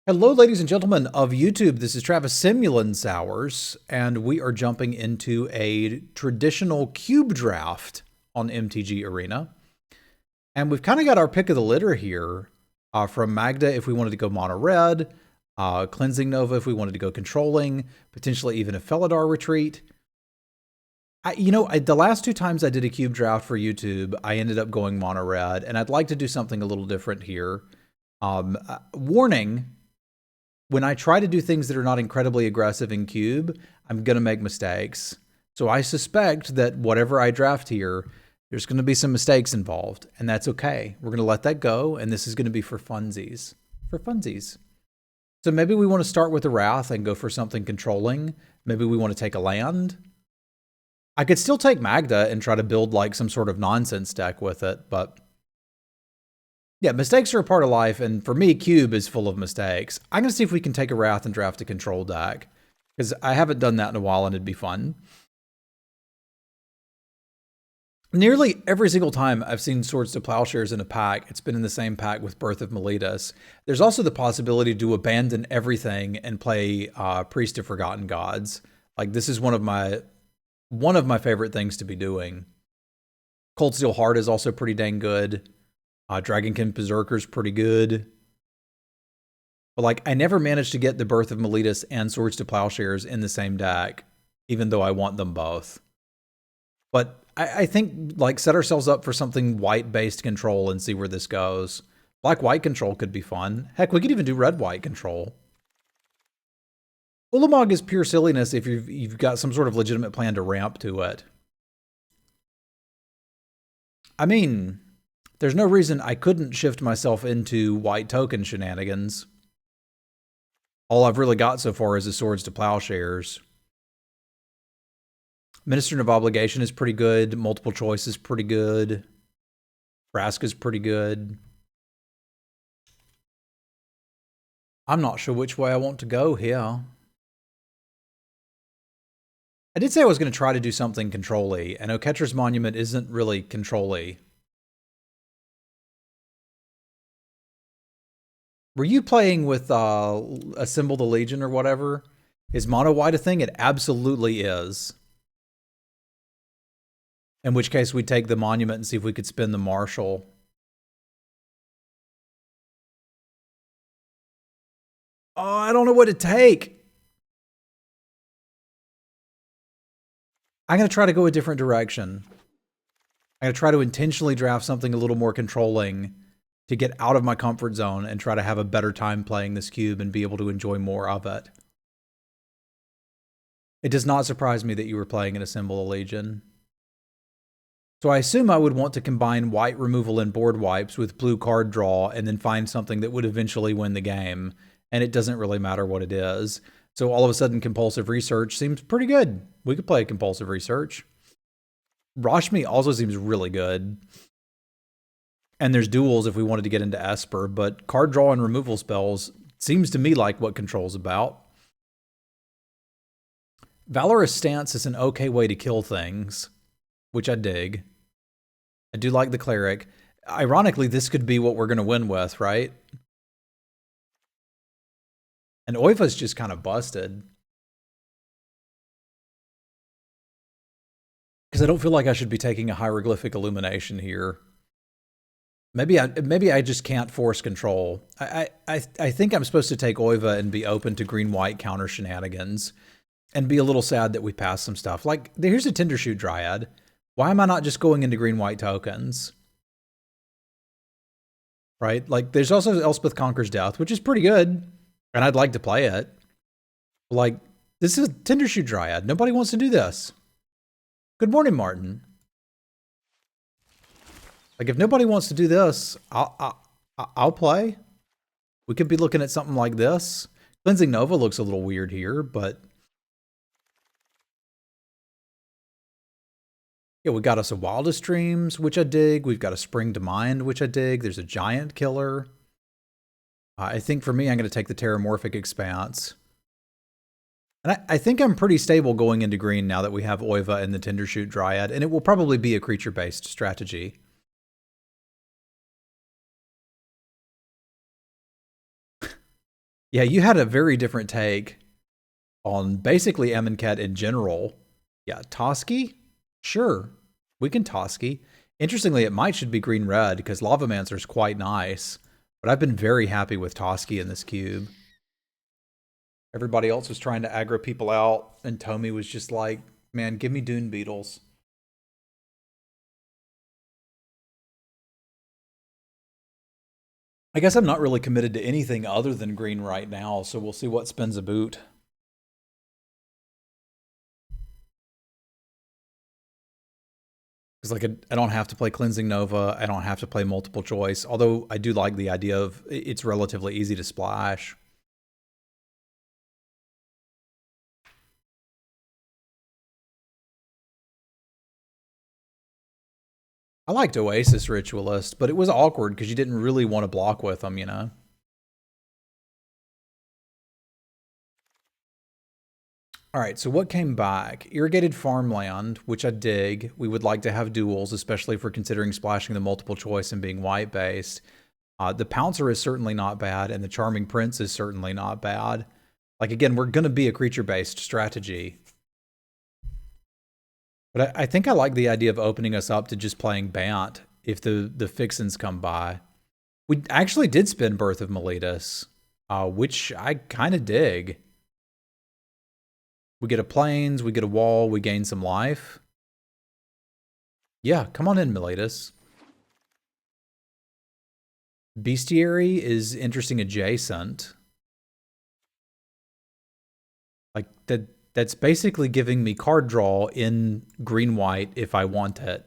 Hello, ladies and gentlemen of YouTube. This is Travis Semulin Sours, and we are jumping into a traditional cube draft on MTG Arena. And we've kind of got our pick of the litter here from Magda if we wanted to go mono red, Cleansing Nova if we wanted to go controlling, potentially even a Felidar retreat. The last two times I did a cube draft for YouTube, I ended up going mono red, and I'd like to do something a little different here. Warning. When I try to do things that are not incredibly aggressive in cube, I'm going to make mistakes. So I suspect that whatever I draft here, there's going to be some mistakes involved, and that's okay. We're going to let that go, and this is going to be for funsies. For funsies. So maybe we want to start with a Wrath and go for something controlling. Maybe we want to take a land. I could still take Magda and try to build like some sort of nonsense deck with it, but yeah, mistakes are a part of life, and for me, Cube is full of mistakes. I'm going to see if we can take a Wrath and draft a control deck, because I haven't done that in a while, and it'd be fun. Nearly every single time I've seen Swords to Plowshares in a pack, it's been in the same pack with Birth of Meletus. There's also the possibility to abandon everything and play Priest of Forgotten Gods. Like, this is one of my favorite things to be doing. Cold Steel Heart is also pretty dang good. Dragonkin Berserker's pretty good. But like, I never managed to get the Birth of Meletus and Swords to Plowshares in the same deck, even though I want them both. But I think, like, set ourselves up for something white-based control and see where this goes. Black-white control could be fun. Heck, we could even do red-white control. Ulamog is pure silliness if you've got some sort of legitimate plan to ramp to it. I mean, there's no reason I couldn't shift myself into white token shenanigans. All I've really got so far is the Swords to Plowshares. Minister of Obligation is pretty good. Multiple Choice is pretty good. Vraska's pretty good. I'm not sure which way I want to go here. I did say I was going to try to do something control-y. I know Catcher's Monument isn't really control-y. Were you playing with Assemble the Legion or whatever? Is mono white a thing? It absolutely is. In which case we'd take the Monument and see if we could spin the Marshal. Oh, I don't know what to take. I'm going to try to go a different direction. I'm going to try to intentionally draft something a little more controlling to get out of my comfort zone and try to have a better time playing this cube and be able to enjoy more of it. It does not surprise me that you were playing an Assemble a Legion. So I assume I would want to combine white removal and board wipes with blue card draw and then find something that would eventually win the game. And it doesn't really matter what it is. So all of a sudden, Compulsive Research seems pretty good. We could play a Compulsive Research. Rashmi also seems really good. And there's duels if we wanted to get into Esper, but card draw and removal spells seems to me like what Control's about. Valorous Stance is an okay way to kill things, which I dig. I do like the Cleric. Ironically, this could be what we're going to win with, right? And Oiva's just kind of busted. Because I don't feel like I should be taking a Hieroglyphic Illumination here. Maybe I just can't force control. I think I'm supposed to take Oiva and be open to green-white counter shenanigans and be a little sad that we passed some stuff. Like, here's a Tindershoot Dryad. Why am I not just going into green-white tokens? Right? Like, there's also Elspeth Conquers Death, which is pretty good, and I'd like to play it. Like, this is a Tindershoot Dryad. Nobody wants to do this. Good morning, Martin. Like, if nobody wants to do this, I'll play. We could be looking at something like this. Cleansing Nova looks a little weird here, but yeah, we got us a Wildest Dreams, which I dig. We've got a Spring to Mind, which I dig. There's a Giant Killer. I think for me, I'm going to take the Terramorphic Expanse. And I think I'm pretty stable going into green now that we have Oiva and the Tindershoot Dryad, and it will probably be a creature-based strategy. Yeah, you had a very different take on basically Amonkhet in general. Yeah, Toski? Sure, we can Toski. Interestingly, it might should be green-red because Lavamancer is quite nice, but I've been very happy with Toski in this cube. Everybody else was trying to aggro people out, and Tomy was just like, man, give me Dune Beetles. I guess I'm not really committed to anything other than green right now, so we'll see what spins a boot. Because like I don't have to play Cleansing Nova, I don't have to play multiple choice, although I do like the idea of it's relatively easy to splash. I liked Oasis Ritualist, but it was awkward because you didn't really want to block with them, you know? All right, so what came back? Irrigated farmland, which I dig. We would like to have duels, especially if we're considering splashing the multiple choice and being white-based. The Pouncer is certainly not bad, and the Charming Prince is certainly not bad. Like, again, we're going to be a creature-based strategy. But I think I like the idea of opening us up to just playing Bant if the fixins come by. We actually did spin Birth of Meletus, which I kind of dig. We get a plains, we get a wall, we gain some life. Yeah, come on in, Meletus. Bestiary is interesting adjacent. Like that's basically giving me card draw in green-white if I want it.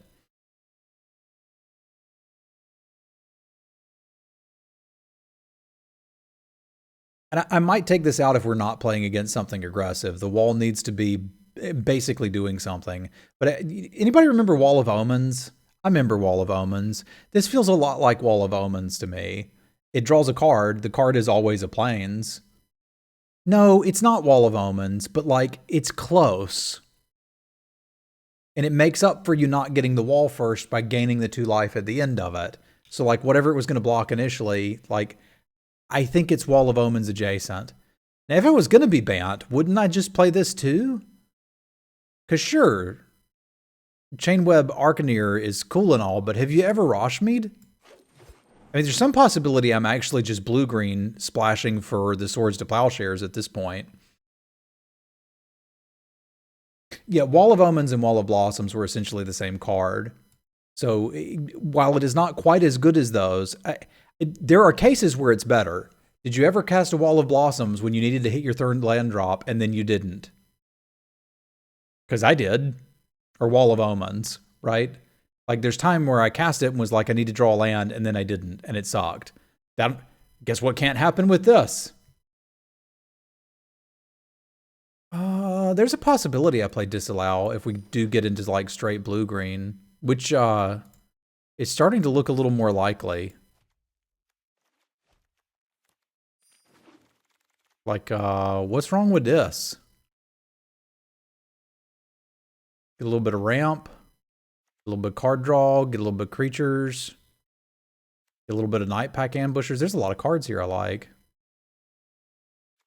And I might take this out if we're not playing against something aggressive. The wall needs to be basically doing something. But anybody remember Wall of Omens? I remember Wall of Omens. This feels a lot like Wall of Omens to me. It draws a card. The card is always a plains. No, it's not Wall of Omens, but like it's close. And it makes up for you not getting the wall first by gaining the 2 life at the end of it. So like whatever it was going to block initially, like I think it's Wall of Omens adjacent. Now, if it was going to be Bant, wouldn't I just play this too? Because sure, Chainweb Arcaneer is cool and all, but have you ever Rashmead? I mean, there's some possibility I'm actually just blue-green splashing for the Swords to Plowshares at this point. Yeah, Wall of Omens and Wall of Blossoms were essentially the same card. So while it is not quite as good as those, there are cases where it's better. Did you ever cast a Wall of Blossoms when you needed to hit your third land drop and then you didn't? Because I did. Or Wall of Omens, right? Like there's time where I cast it and was like, I need to draw a land, and then I didn't, and it sucked. That, guess what can't happen with this? There's a possibility I play Disallow if we do get into like straight blue-green, which is starting to look a little more likely. Like, what's wrong with this? Get a little bit of ramp, a little bit of card draw, get a little bit of creatures, get a little bit of Night Pack ambushers. There's a lot of cards here I like.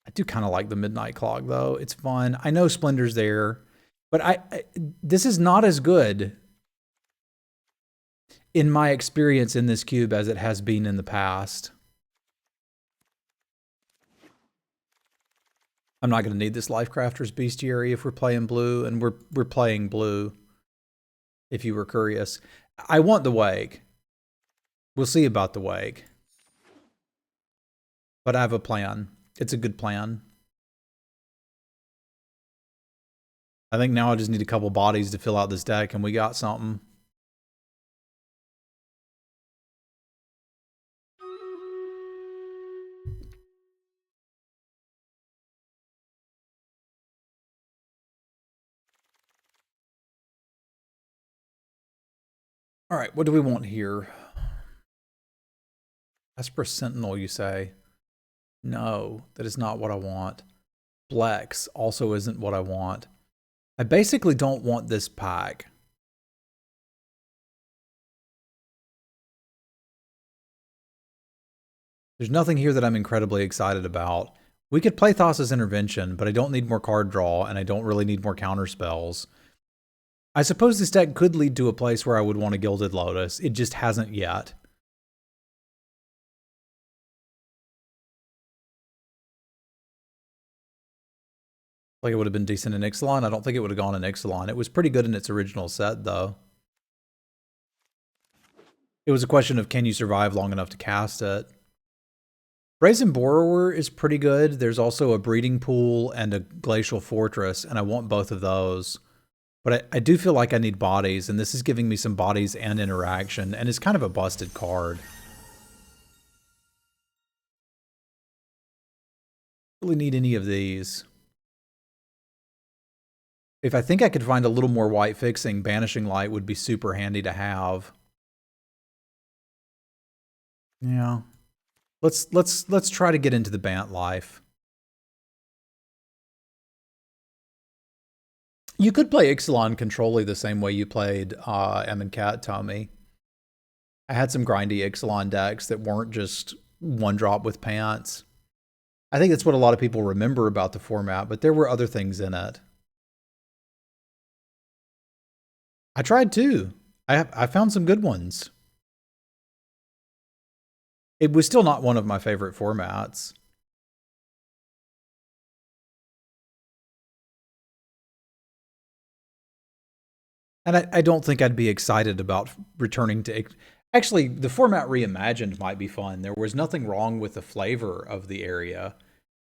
I do kind of like the Midnight Clock, though. It's fun. I know Splendor's there, but this is not as good in my experience in this cube as it has been in the past. I'm not going to need this Lifecrafter's Bestiary if we're playing blue, and we're playing blue, if you were curious. I want the Wake. We'll see about the Wake. But I have a plan. It's a good plan. I think now I just need a couple bodies to fill out this deck, and we got something. All right, what do we want here? Esper Sentinel, you say? No, that is not what I want. Blex also isn't what I want. I basically don't want this pack. There's nothing here that I'm incredibly excited about. We could play Thassa's Intervention, but I don't need more card draw, and I don't really need more counter spells. I suppose this deck could lead to a place where I would want a Gilded Lotus. It just hasn't yet. Like it would have been decent in Ixalan. I don't think it would have gone in Ixalan. It was pretty good in its original set, though. It was a question of can you survive long enough to cast it. Brazen Borrower is pretty good. There's also a Breeding Pool and a Glacial Fortress, and I want both of those. But I do feel like I need bodies, and this is giving me some bodies and interaction, and it's kind of a busted card. Really need any of these. If I think I could find a little more white fixing, Banishing Light would be super handy to have. Yeah. Let's try to get into the Bant life. You could play Ixalan Controlly the same way you played Cat Tommy. I had some grindy Ixalan decks that weren't just one drop with pants. I think that's what a lot of people remember about the format, but there were other things in it. I tried too. I found some good ones. It was still not one of my favorite formats. And I don't think I'd be excited about returning to... Actually, the format reimagined might be fun. There was nothing wrong with the flavor of the area.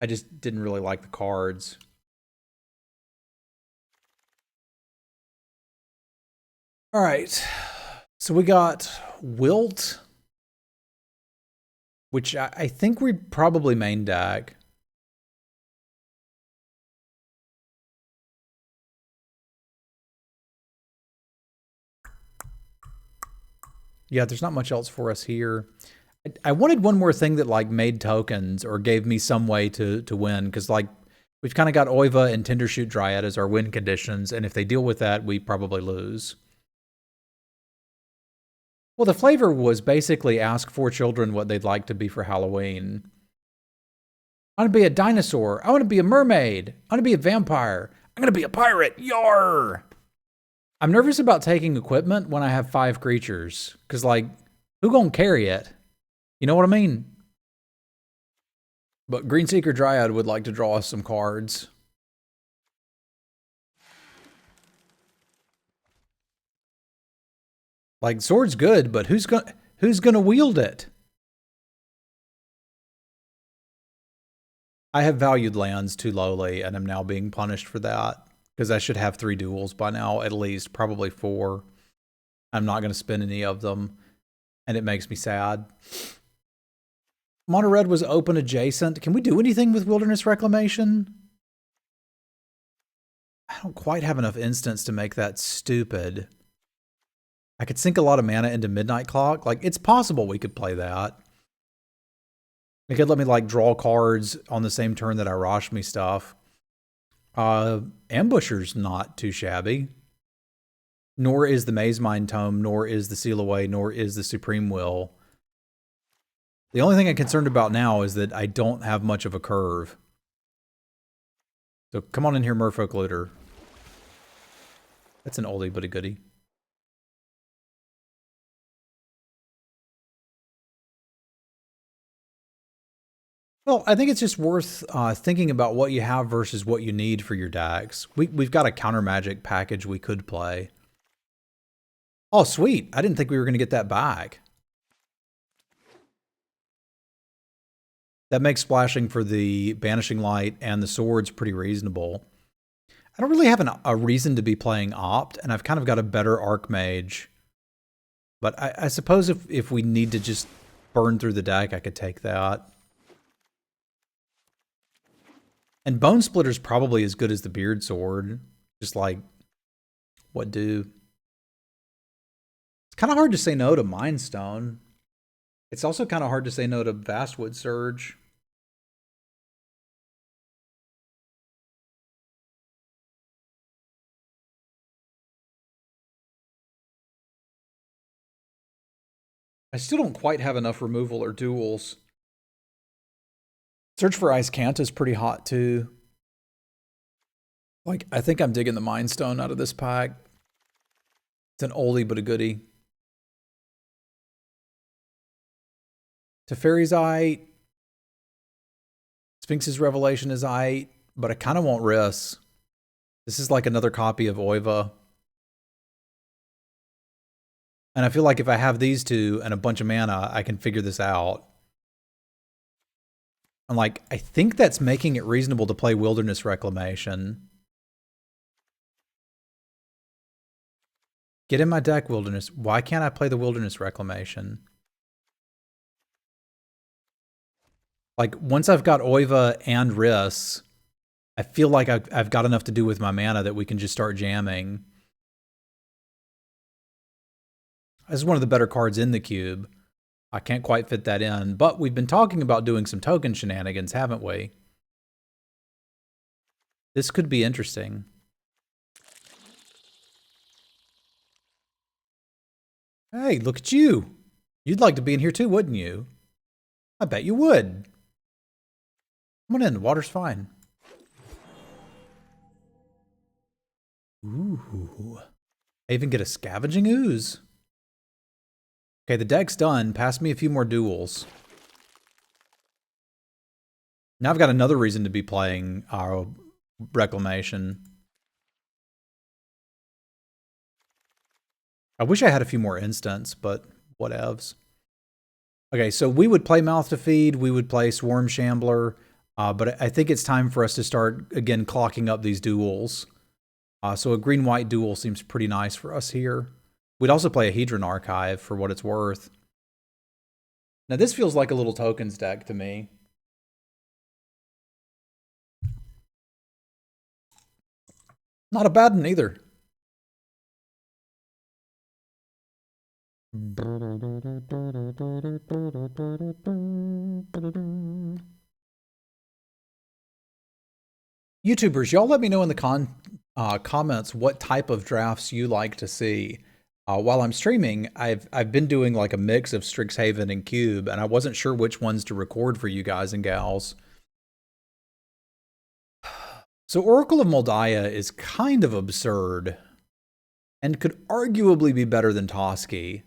I just didn't really like the cards. All right. So we got Wilt, which I think we probably main deck. Yeah, there's not much else for us here. I wanted one more thing that like made tokens or gave me some way to win, because like we've kind of got Oiva and Tindershoot Dryad as our win conditions, and if they deal with that, we probably lose. Well, the flavor was basically ask 4 children what they'd like to be for Halloween. I want to be a dinosaur. I want to be a mermaid. I want to be a vampire. I'm going to be a pirate. Yar! I'm nervous about taking equipment when I have 5 creatures, because, like, who gonna carry it? You know what I mean? But Greenseeker Dryad would like to draw us some cards. Like, sword's good, but who's gonna wield it? I have valued lands too lowly, and I'm now being punished for that, because I should have 3 duels by now, at least, probably 4. I'm not going to spend any of them, and it makes me sad. Mono Red was open adjacent. Can we do anything with Wilderness Reclamation? I don't quite have enough instants to make that stupid. I could sink a lot of mana into Midnight Clock. Like, it's possible we could play that. It could let me, like, draw cards on the same turn that I Rashmi stuff. Ambusher's not too shabby. Nor is the Maze Mind Tome, nor is the Seal Away, nor is the Supreme Will. The only thing I'm concerned about now is that I don't have much of a curve. So come on in here, Merfolk Looter. That's an oldie but a goodie. Well, I think it's just worth thinking about what you have versus what you need for your decks. We've got a counter magic package we could play. Oh, sweet. I didn't think we were going to get that back. That makes splashing for the Banishing Light and the swords pretty reasonable. I don't really have a reason to be playing Opt, and I've kind of got a better Archmage. But I suppose if we need to just burn through the deck, I could take that. And Bone Splitter's probably as good as the Beard Sword. Just like, what do? It's kind of hard to say no to Mind Stone. It's also kind of hard to say no to Vastwood Surge. I still don't quite have enough removal or duels Search for Ice Cant is pretty hot too. Like, I think I'm digging the Mind Stone out of this pack. It's an oldie but a goodie. Teferi's aight. Sphinx's Revelation is aight, but I kind of want Riss. This is like another copy of Oiva. And I feel like if I have these two and a bunch of mana, I can figure this out. And like, I think that's making it reasonable to play Wilderness Reclamation. Get in my deck, Wilderness. Why can't I play the Wilderness Reclamation? Like, once I've got Oiva and Riss, I feel like I've got enough to do with my mana that we can just start jamming. This is one of the better cards in the cube. I can't quite fit that in, but we've been talking about doing some token shenanigans, haven't we? This could be interesting. Hey, look at you. You'd like to be in here too, wouldn't you? I bet you would. Come on in, the water's fine. Ooh. I even get a Scavenging Ooze. Okay, the deck's done. Pass me a few more duels. Now I've got another reason to be playing our Reclamation. I wish I had a few more instants, but whatevs. Okay, so we would play Mouth to Feed, we would play Swarm Shambler, but I think it's time for us to start, again, clocking up these duels. So a green-white duel seems pretty nice for us here. We'd also play a Hedron Archive for what it's worth. Now this feels like a little tokens deck to me. Not a bad one either. YouTubers, y'all let me know in the comments what type of drafts you like to see. While I'm streaming, I've been doing like a mix of Strixhaven and Cube, and I wasn't sure which ones to record for you guys and gals. So Oracle of Moldiah is kind of absurd, and could arguably be better than Toski.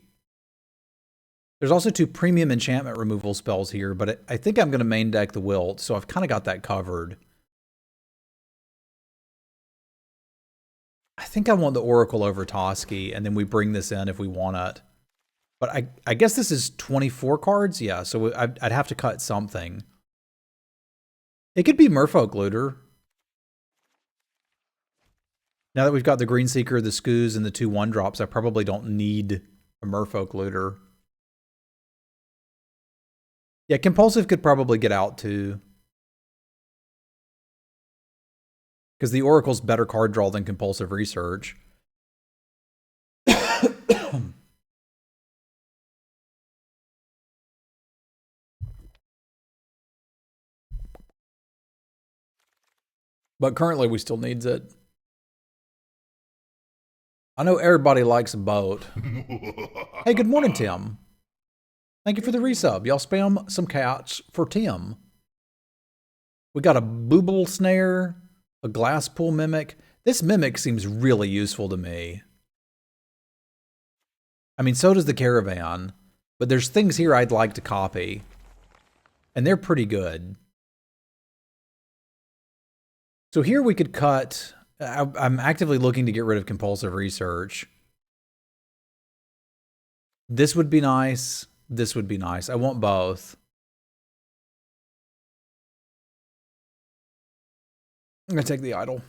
There's also 2 premium enchantment removal spells here, but I think I'm going to main deck the Wilt, so I've kind of got that covered. I think I want the Oracle over Toski, and then we bring this in if we want it. But I guess this is 24 cards? Yeah, so I'd have to cut something. It could be Merfolk Looter. Now that we've got the Green Seeker, the Skoos, and the 2 1-drops, I probably don't need a Merfolk Looter. Yeah, Compulsive could probably get out too. Because the Oracle's better card draw than Compulsive Research. But currently we still needs it. I know everybody likes a boat. Hey, good morning, Tim. Thank you for the resub. Y'all spam some cats for Tim. We got a Booble Snare, a Glasspool Mimic. This Mimic seems really useful to me. I mean, so does the Caravan, but there's things here I'd like to copy. And they're pretty good. So here we could cut... I'm actively looking to get rid of Compulsive Research. This would be nice. This would be nice. I want both. I'm going to take the Idol.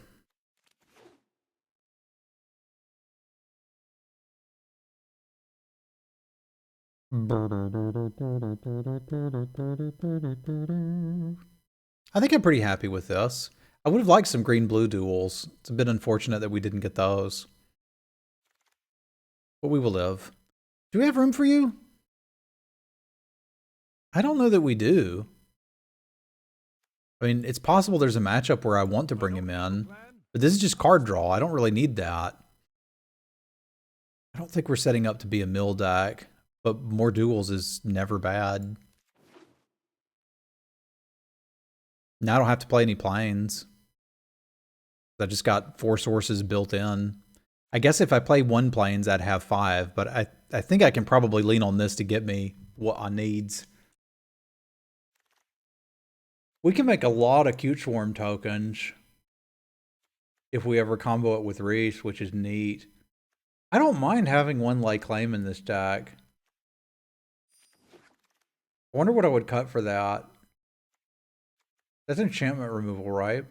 I think I'm pretty happy with this. I would have liked some green-blue duels. It's a bit unfortunate that we didn't get those. But we will live. Do we have room for you? I don't know that we do. I mean, it's possible there's a matchup where I want to bring him in. But this is just card draw. I don't really need that. I don't think we're setting up to be a mill deck. But more duels is never bad. Now I don't have to play any planes. I just got 4 sources built in. I guess if I play 1 planes, I'd have 5, but I think I can probably lean on this to get me what I needs. We can make a lot of cute swarm tokens if we ever combo it with Reese, which is neat. I don't mind having 1 lay claim in this deck. I wonder what I would cut for that. That's enchantment removal, right?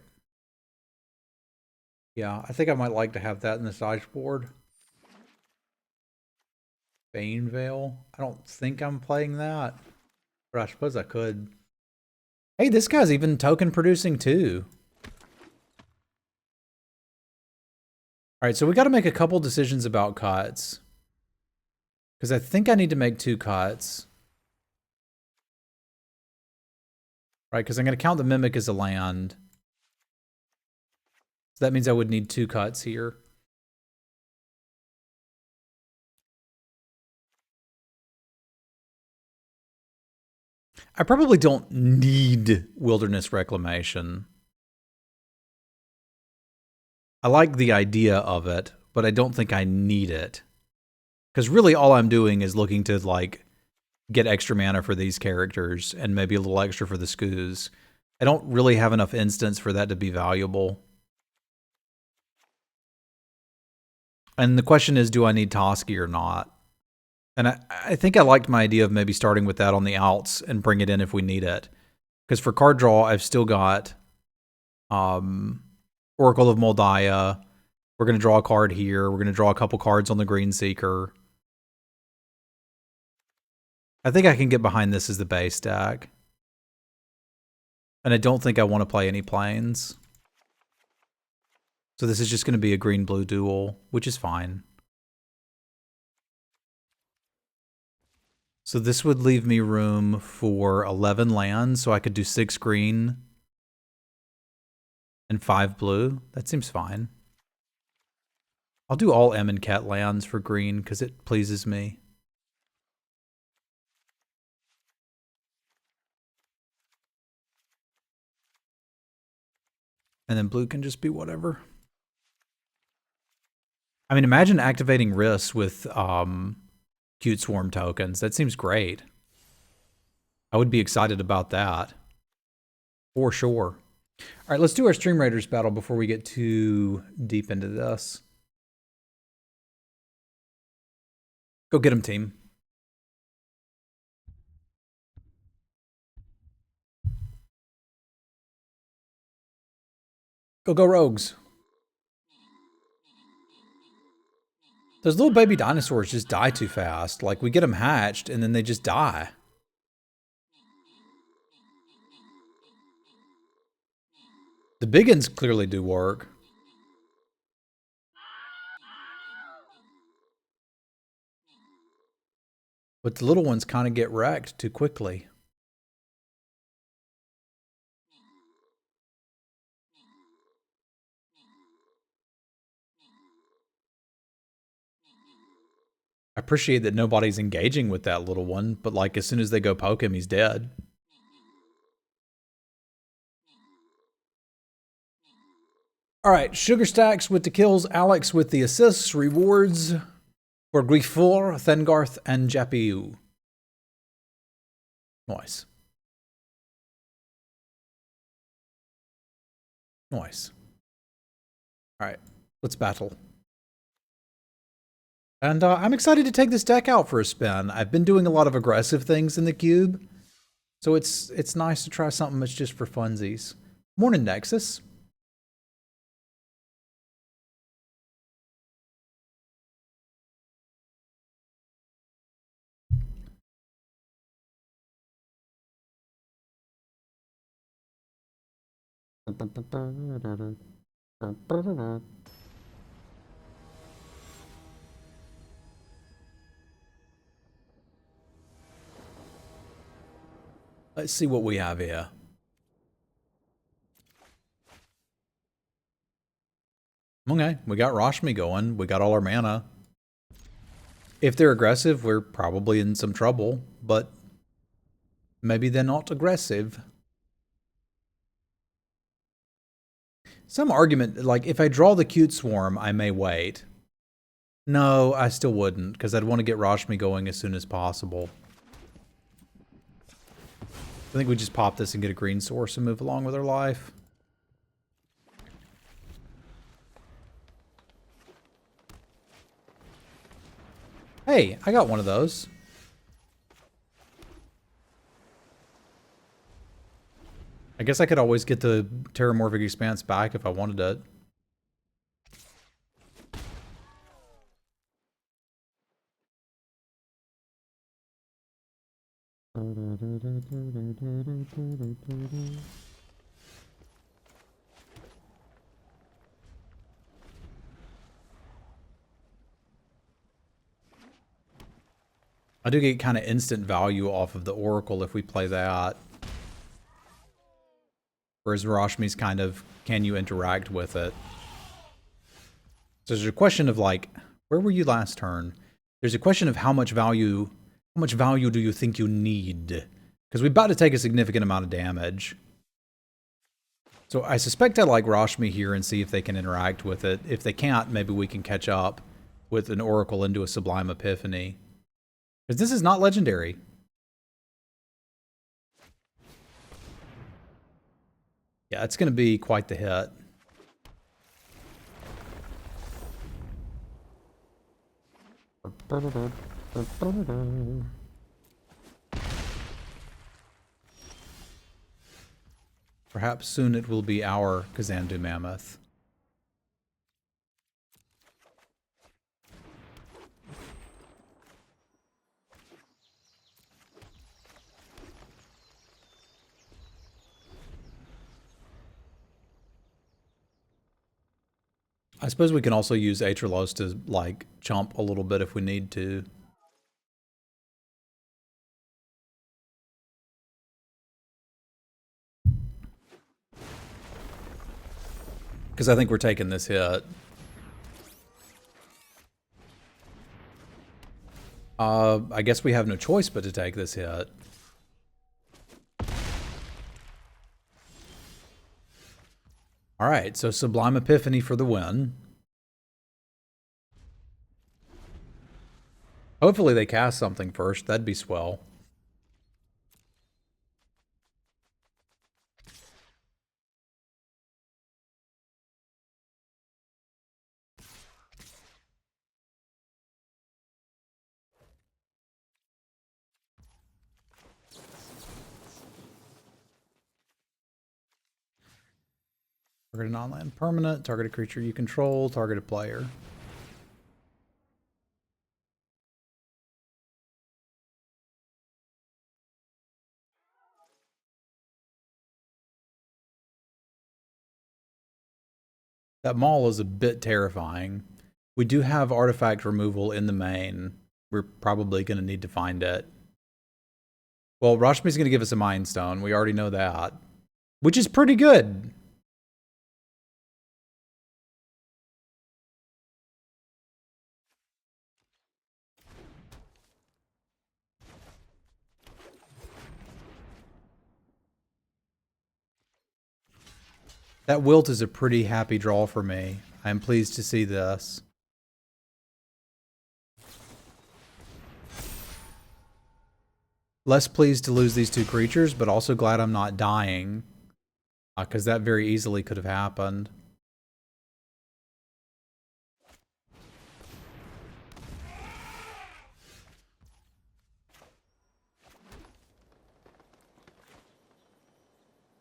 Yeah, I think I might like to have that in the sideboard. Bane Veil. I don't think I'm playing that, but I suppose I could. Hey, this guy's even token producing too. All right, so we got to make a couple decisions about cuts. Because I think I need to make 2 cuts. Right, because I'm going to count the Mimic as a land. So that means I would need 2 cuts here. I probably don't need Wilderness Reclamation. I like the idea of it, but I don't think I need it. Because really all I'm doing is looking to, like, get extra mana for these characters and maybe a little extra for the Skoos. I don't really have enough instants for that to be valuable. And the question is, do I need Toski or not? And I think I liked my idea of maybe starting with that on the outs and bring it in if we need it. Because for card draw, I've still got Oracle of Moldiah. We're going to draw a card here. We're going to draw a couple cards on the Green Seeker. I think I can get behind this as the base deck. And I don't think I want to play any planes. So this is just going to be a green-blue duel, which is fine. So this would leave me room for 11 lands, so I could do 6 green and 5 blue. That seems fine. I'll do all M and Ket lands for green because it pleases me. And then blue can just be whatever. I mean, imagine activating Riss with cute swarm tokens. That seems great. I would be excited about that. For sure. All right, let's do our Stream Raiders battle before we get too deep into this. Go get him, team. Go Rogues. Those little baby dinosaurs just die too fast. Like, we get them hatched, and then they just die. The big ones clearly do work. But the little ones kind of get wrecked too quickly. I appreciate that nobody's engaging with that little one, but like as soon as they go poke him, he's dead. All right, Sugar Stacks with the kills, Alex with the assists, rewards for Grifor, Thengarth, and Japiu. Nice. Nice. All right, let's battle. And I'm excited to take this deck out for a spin. I've been doing a lot of aggressive things in the cube, so it's nice to try something that's just for funsies. Morning, Nexus. Let's see what we have here. Okay, we got Rashmi going. We got all our mana. If they're aggressive, we're probably in some trouble, but maybe they're not aggressive. Some argument, like, if I draw the cute swarm, I may wait. No, I still wouldn't, because I'd want to get Rashmi going as soon as possible. I think we just pop this and get a green source and move along with our life. Hey, I got one of those. I guess I could always get the Terramorphic Expanse back if I wanted it. I do get kind of instant value off of the Oracle if we play that. Whereas Rashmi's kind of, can you interact with it? So there's a question of like, where were you last turn? There's a question of how much value do you think you need? Because we're about to take a significant amount of damage. So I suspect I like Rashmi here and see if they can interact with it. If they can't, maybe we can catch up with an Oracle into a Sublime Epiphany. Because this is not legendary. Yeah, it's going to be quite the hit. Perhaps soon it will be our Kazandu Mammoth. I suppose we can also use Atralos to, like, chomp a little bit if we need to. Because I think we're taking this hit. I guess we have no choice but to take this hit. Alright, so Sublime Epiphany for the win. Hopefully they cast something first. That'd be swell. Target a non-land permanent, target a creature you control, target a player. That Maul is a bit terrifying. We do have artifact removal in the main. We're probably going to need to find it. Well, Rashmi's going to give us a Mind Stone. We already know that. Which is pretty good. That Wilt is a pretty happy draw for me. I am pleased to see this. Less pleased to lose these two creatures, but also glad I'm not dying. Because that very easily could have happened.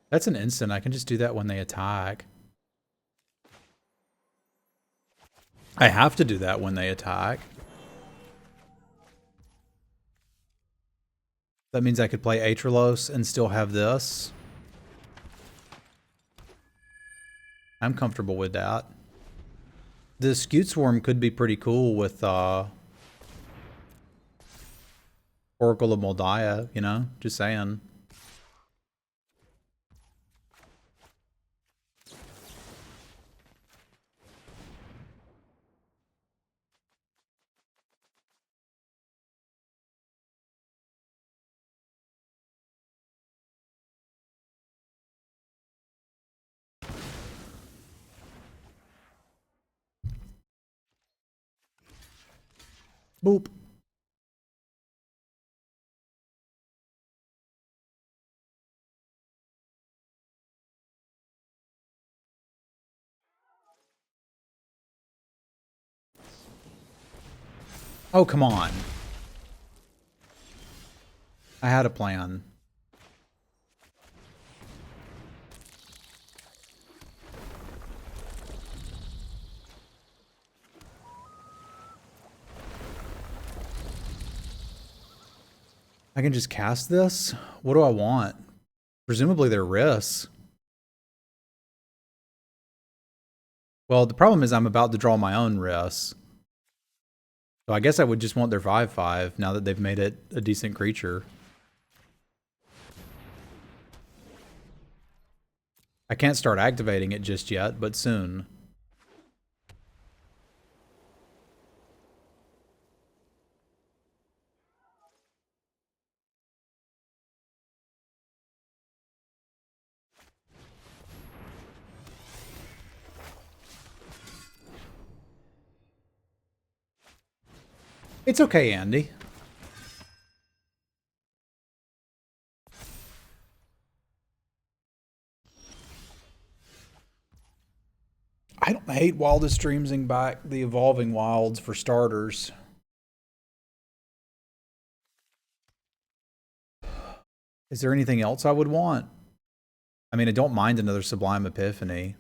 That's an instant. I can just do that when they attack. I have to do that when they attack. That means I could play Atralos and still have this. I'm comfortable with that. The Scute Swarm could be pretty cool with Oracle of Moldiah, you know? Just saying. Boop. Oh, come on. I had a plan. I can just cast this? What do I want? Presumably they're risks. Well, the problem is I'm about to draw my own risks. So I guess I would just want their 5/5 now that they've made it a decent creature. I can't start activating it just yet, but soon. It's okay, Andy. I don't hate Wildest Dreamsing back the Evolving Wilds for starters. Is there anything else I would want? I mean, I don't mind another Sublime Epiphany.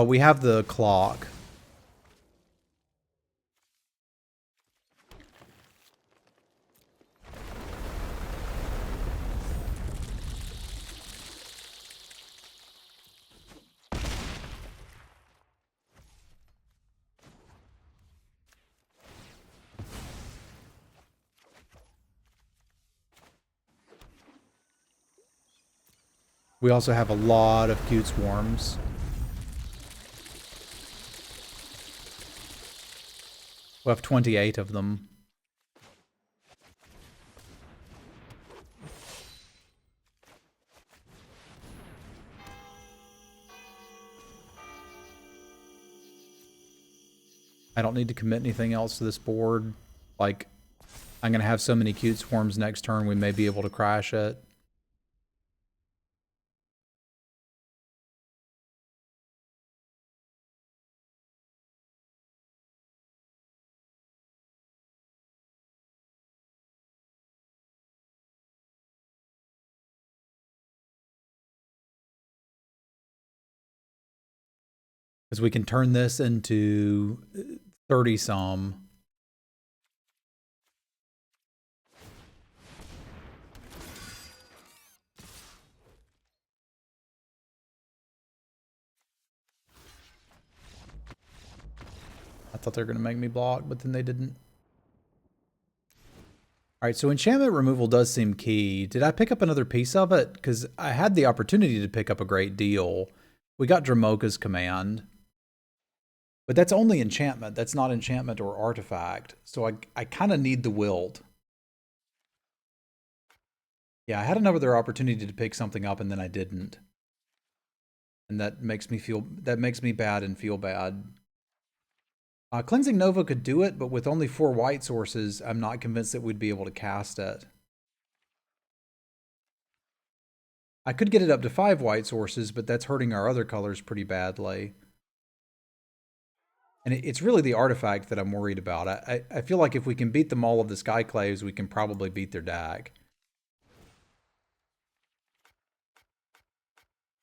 We have the clock. We also have a lot of cute swarms. We have 28 of them. I don't need to commit anything else to this board. Like, I'm going to have so many cute swarms next turn, we may be able to crash it. Because we can turn this into 30-some. I thought they were going to make me block, but then they didn't. All right, so enchantment removal does seem key. Did I pick up another piece of it? Because I had the opportunity to pick up a great deal. We got Dramoka's Command. But that's only enchantment. That's not enchantment or artifact. So I kind of need the Wilt. Yeah, I had another opportunity to pick something up and then I didn't. And that makes me bad and feel bad. Cleansing Nova could do it, but with only 4 white sources, I'm not convinced that we'd be able to cast it. I could get it up to 5 white sources, but that's hurting our other colors pretty badly. And it's really the artifact that I'm worried about. I feel like if we can beat them all of the Skyclaves, we can probably beat their deck.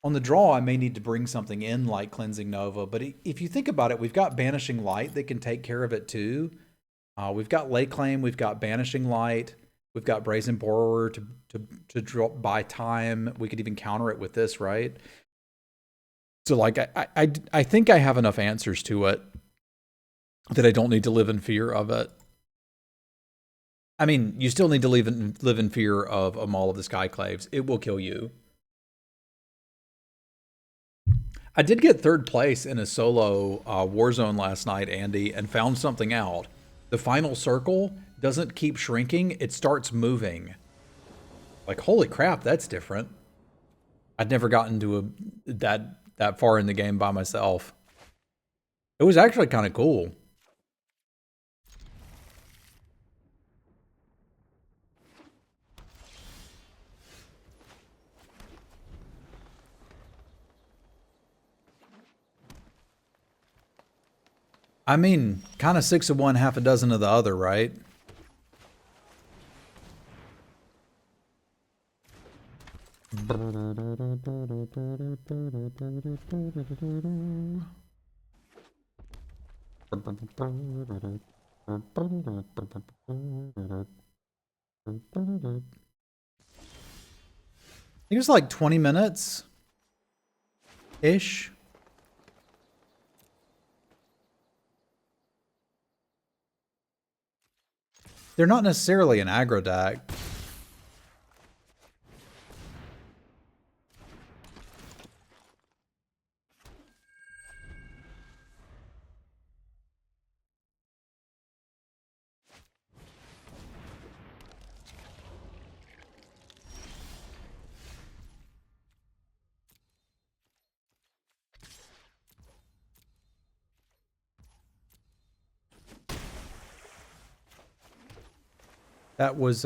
On the draw, I may need to bring something in like Cleansing Nova, but if you think about it, we've got Banishing Light that can take care of it too. We've got Lay Claim, we've got Banishing Light, we've got Brazen Borrower to draw buy time. We could even counter it with this, right? So like I think I have enough answers to it that I don't need to live in fear of it. I mean, you still need to live in fear of a Maul of the Skyclaves. It will kill you. I did get third place in a solo Warzone last night, Andy, and found something out. The final circle doesn't keep shrinking, it starts moving. Like, holy crap, that's different. I'd never gotten to that far in the game by myself. It was actually kind of cool. I mean, kind of 6 of one, half a dozen of the other, right? I think it was like 20 minutes-ish. They're not necessarily an aggro deck. That was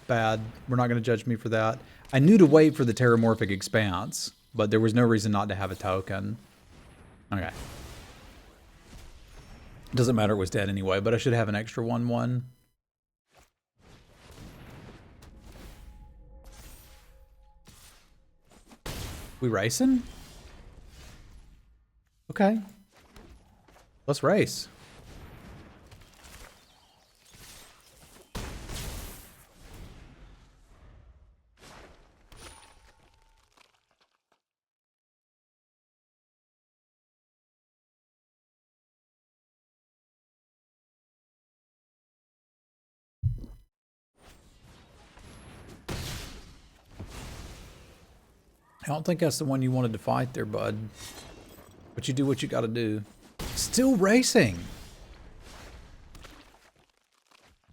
bad. We're not going to judge me for that. I knew to wait for the Terramorphic Expanse, but there was no reason not to have a token. Okay. Doesn't matter, it was dead anyway, but I should have an extra 1/1. We racing? Okay. Let's race. I don't think that's the one you wanted to fight there, bud. But you do what you gotta do. Still racing!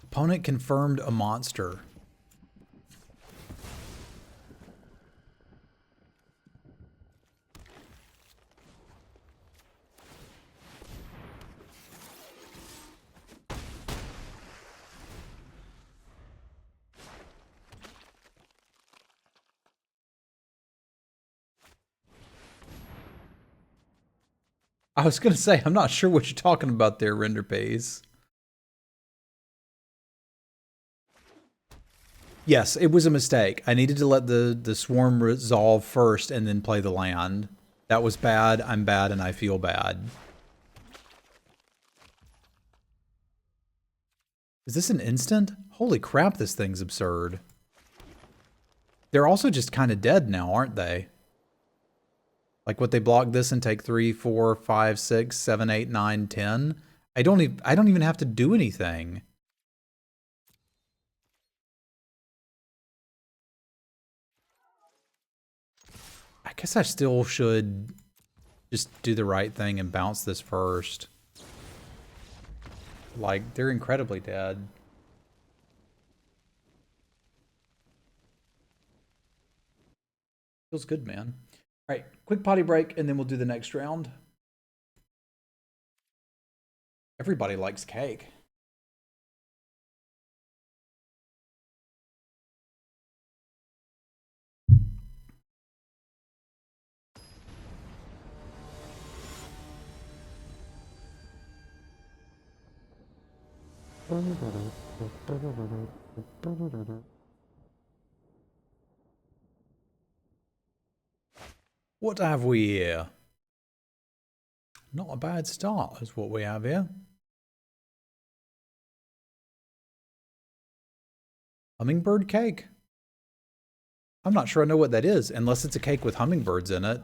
Opponent confirmed a monster. I was gonna say, I'm not sure what you're talking about there, Render Pays. Yes, it was a mistake. I needed to let the swarm resolve first and then play the land. That was bad, I'm bad, and I feel bad. Is this an instant? Holy crap, this thing's absurd. They're also just kind of dead now, aren't they? Like, what, they block this and take 3, 4, 5, 6, 7, 8, 9, 10? I don't even have to do anything. I guess I still should just do the right thing and bounce this first. Like, they're incredibly dead. Feels good, man. All right, quick potty break, and then we'll do the next round. Everybody likes cake. What have we here? Not a bad start is what we have here. Hummingbird cake? I'm not sure I know what that is, unless it's a cake with hummingbirds in it.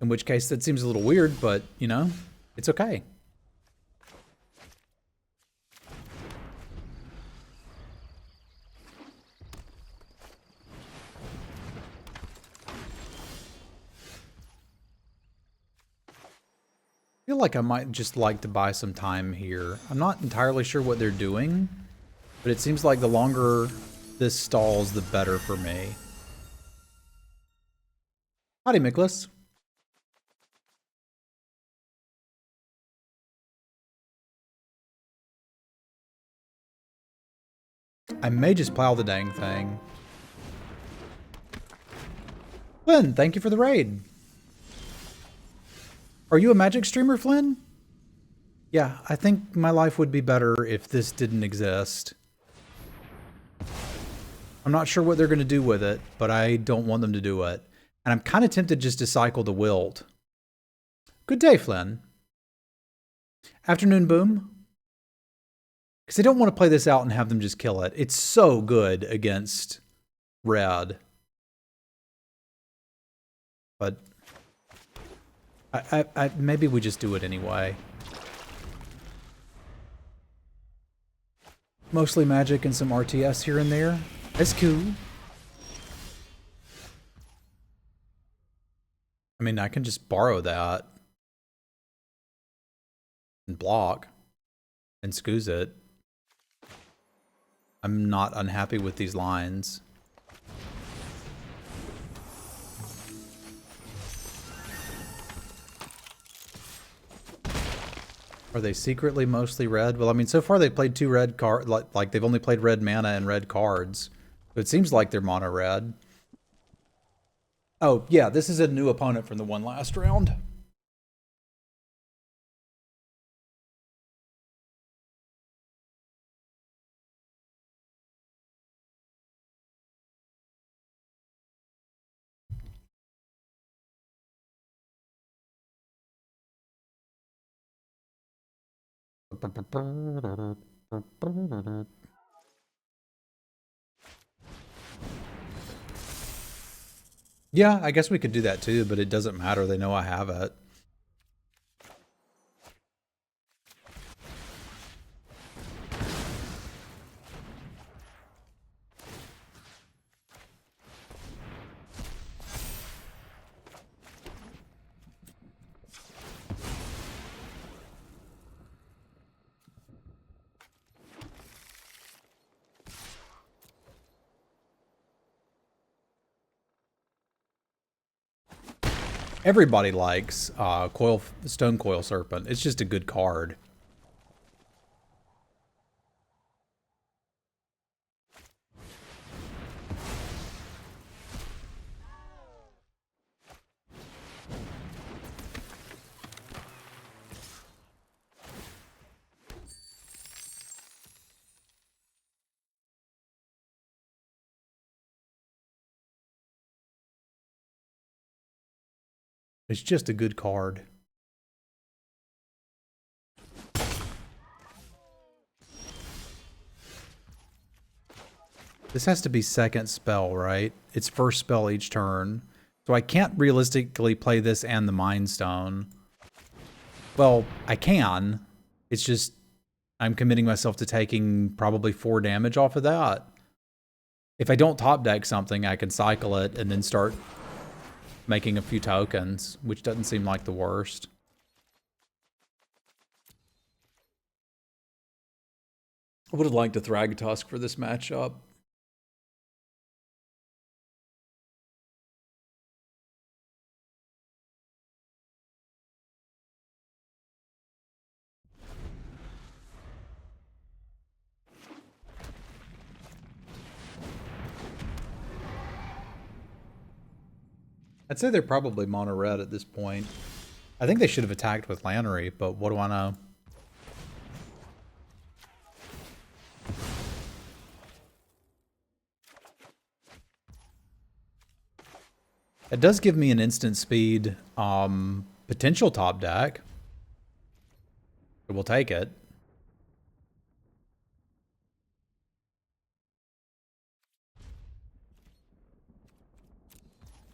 In which case, that seems a little weird, but, you know, it's okay. feel like I might just like to buy some time here. I'm not entirely sure what they're doing, but it seems like the longer this stalls, the better for me. Howdy, Miklas. I may just plow the dang thing. Flynn, thank you for the raid. Are you a Magic streamer, Flynn? Yeah, I think my life would be better if this didn't exist. I'm not sure what they're going to do with it, but I don't want them to do it. And I'm kind of tempted just to cycle the Wilt. Good day, Flynn. Afternoon, Boom. Because I don't want to play this out and have them just kill it. It's so good against red. But maybe we just do it anyway. Mostly Magic and some RTS here and there. That's cool. I mean, I can just borrow that and block and scoos it. I'm not unhappy with these lines. Are they secretly mostly red? Well, I mean, so far they've played 2 red cards. Like they've only played red mana and red cards. So it seems like they're mono red. Oh, yeah, this is a new opponent from the one last round. Yeah, I guess we could do that too, but it doesn't matter. They know I have it. Everybody likes Stone Coil Serpent. It's just a good card. It's just a good card. This has to be second spell, right? It's first spell each turn. So I can't realistically play this and the Mind Stone. Well, I can. It's just I'm committing myself to taking probably 4 damage off of that. If I don't top deck something, I can cycle it and then start making a few tokens, which doesn't seem like the worst. I would have liked a Thragtusk for this matchup. I'd say they're probably mono red at this point. I think they should have attacked with Lannery, but what do I know? It does give me an instant speed potential top deck. We'll take it.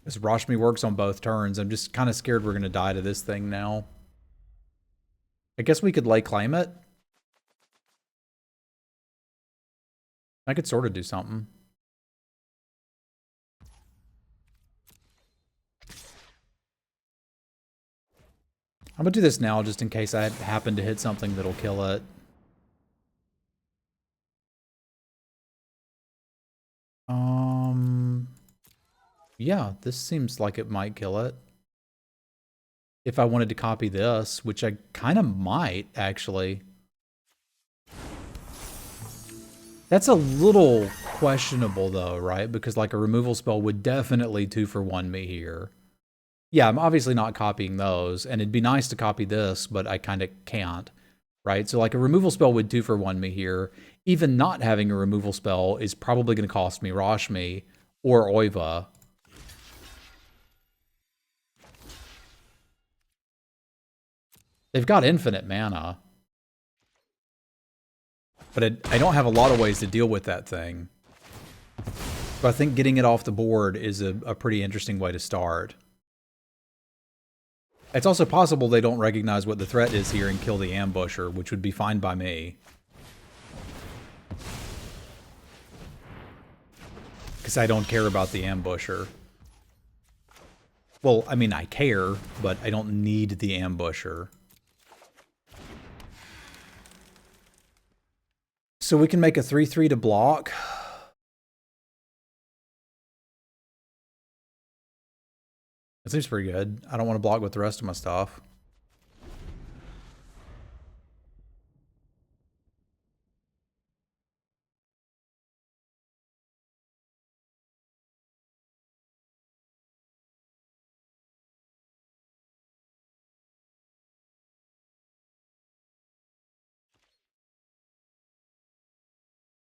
This Rashmi works on both turns. I'm just kind of scared we're going to die to this thing now. I guess we could lay claim it. I could sort of do something. I'm gonna do this now just in case I happen to hit something that'll kill it. Yeah, this seems like it might kill it. If I wanted to copy this, which I kind of might, actually. That's a little questionable, though, right? Because, like, a removal spell would definitely 2-for-1 me here. Yeah, I'm obviously not copying those, and it'd be nice to copy this, but I kind of can't, right? So, like, a removal spell would 2-for-1 me here. Even not having a removal spell is probably going to cost me Rashmi or Oiva. They've got infinite mana. But I don't have a lot of ways to deal with that thing. But I think getting it off the board is a pretty interesting way to start. It's also possible they don't recognize what the threat is here and kill the ambusher, which would be fine by me. Because I don't care about the ambusher. Well, I mean, I care, but I don't need the ambusher. So we can make a 3/3 to block. That seems pretty good. I don't want to block with the rest of my stuff.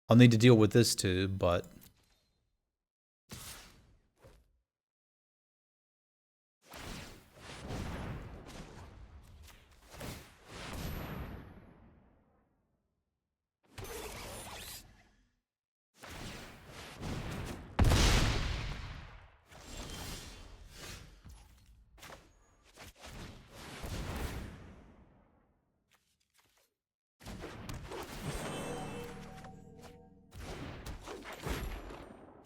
I'll need to deal with this too, but...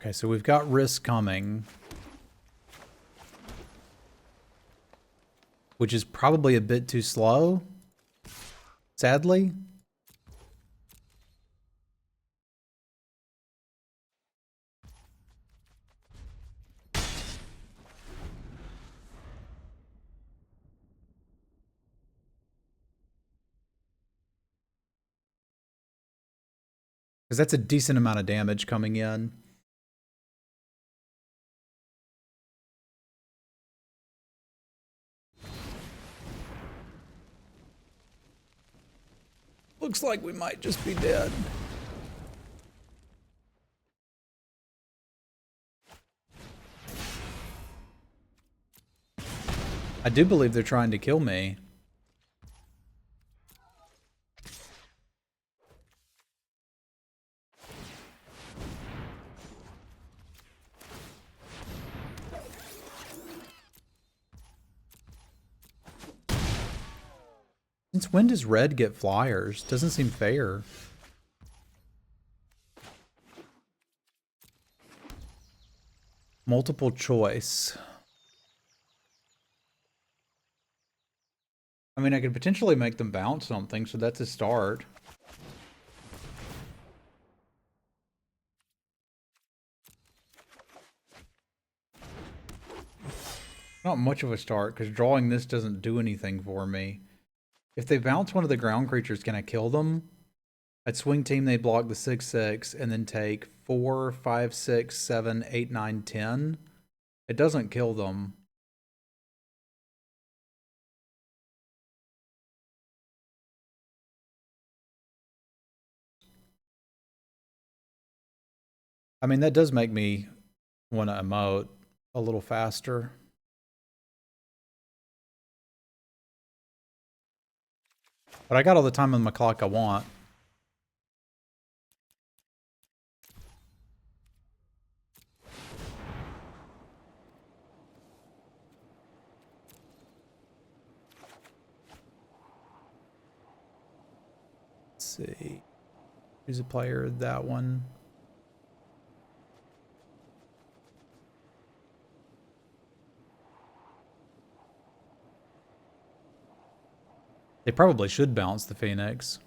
Okay, so we've got risk coming. Which is probably a bit too slow. Sadly. Because that's a decent amount of damage coming in. Looks like we might just be dead. I do believe they're trying to kill me. Since when does red get flyers? Doesn't seem fair. Multiple choice. I mean, I could potentially make them bounce something, so that's a start. Not much of a start, because drawing this doesn't do anything for me. If they bounce one of the ground creatures, can I kill them? At swing team, they block the 6/6 and then take 4, 5, 6, 7, 8, 9, 10. It doesn't kill them. I mean, that does make me want to emote a little faster. But I got all the time on my clock I want. Let's see. Who's a player? That one. They probably should bounce the Phoenix.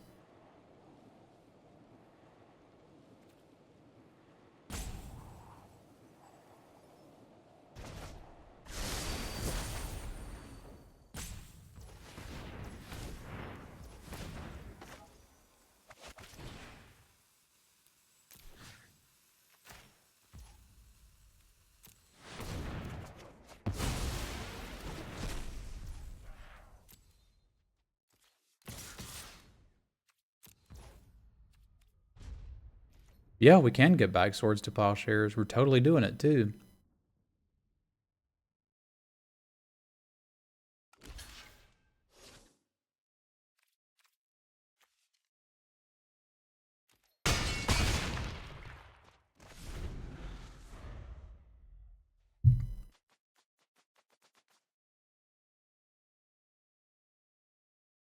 Yeah, we can get back swords to plowshares. We're totally doing it too.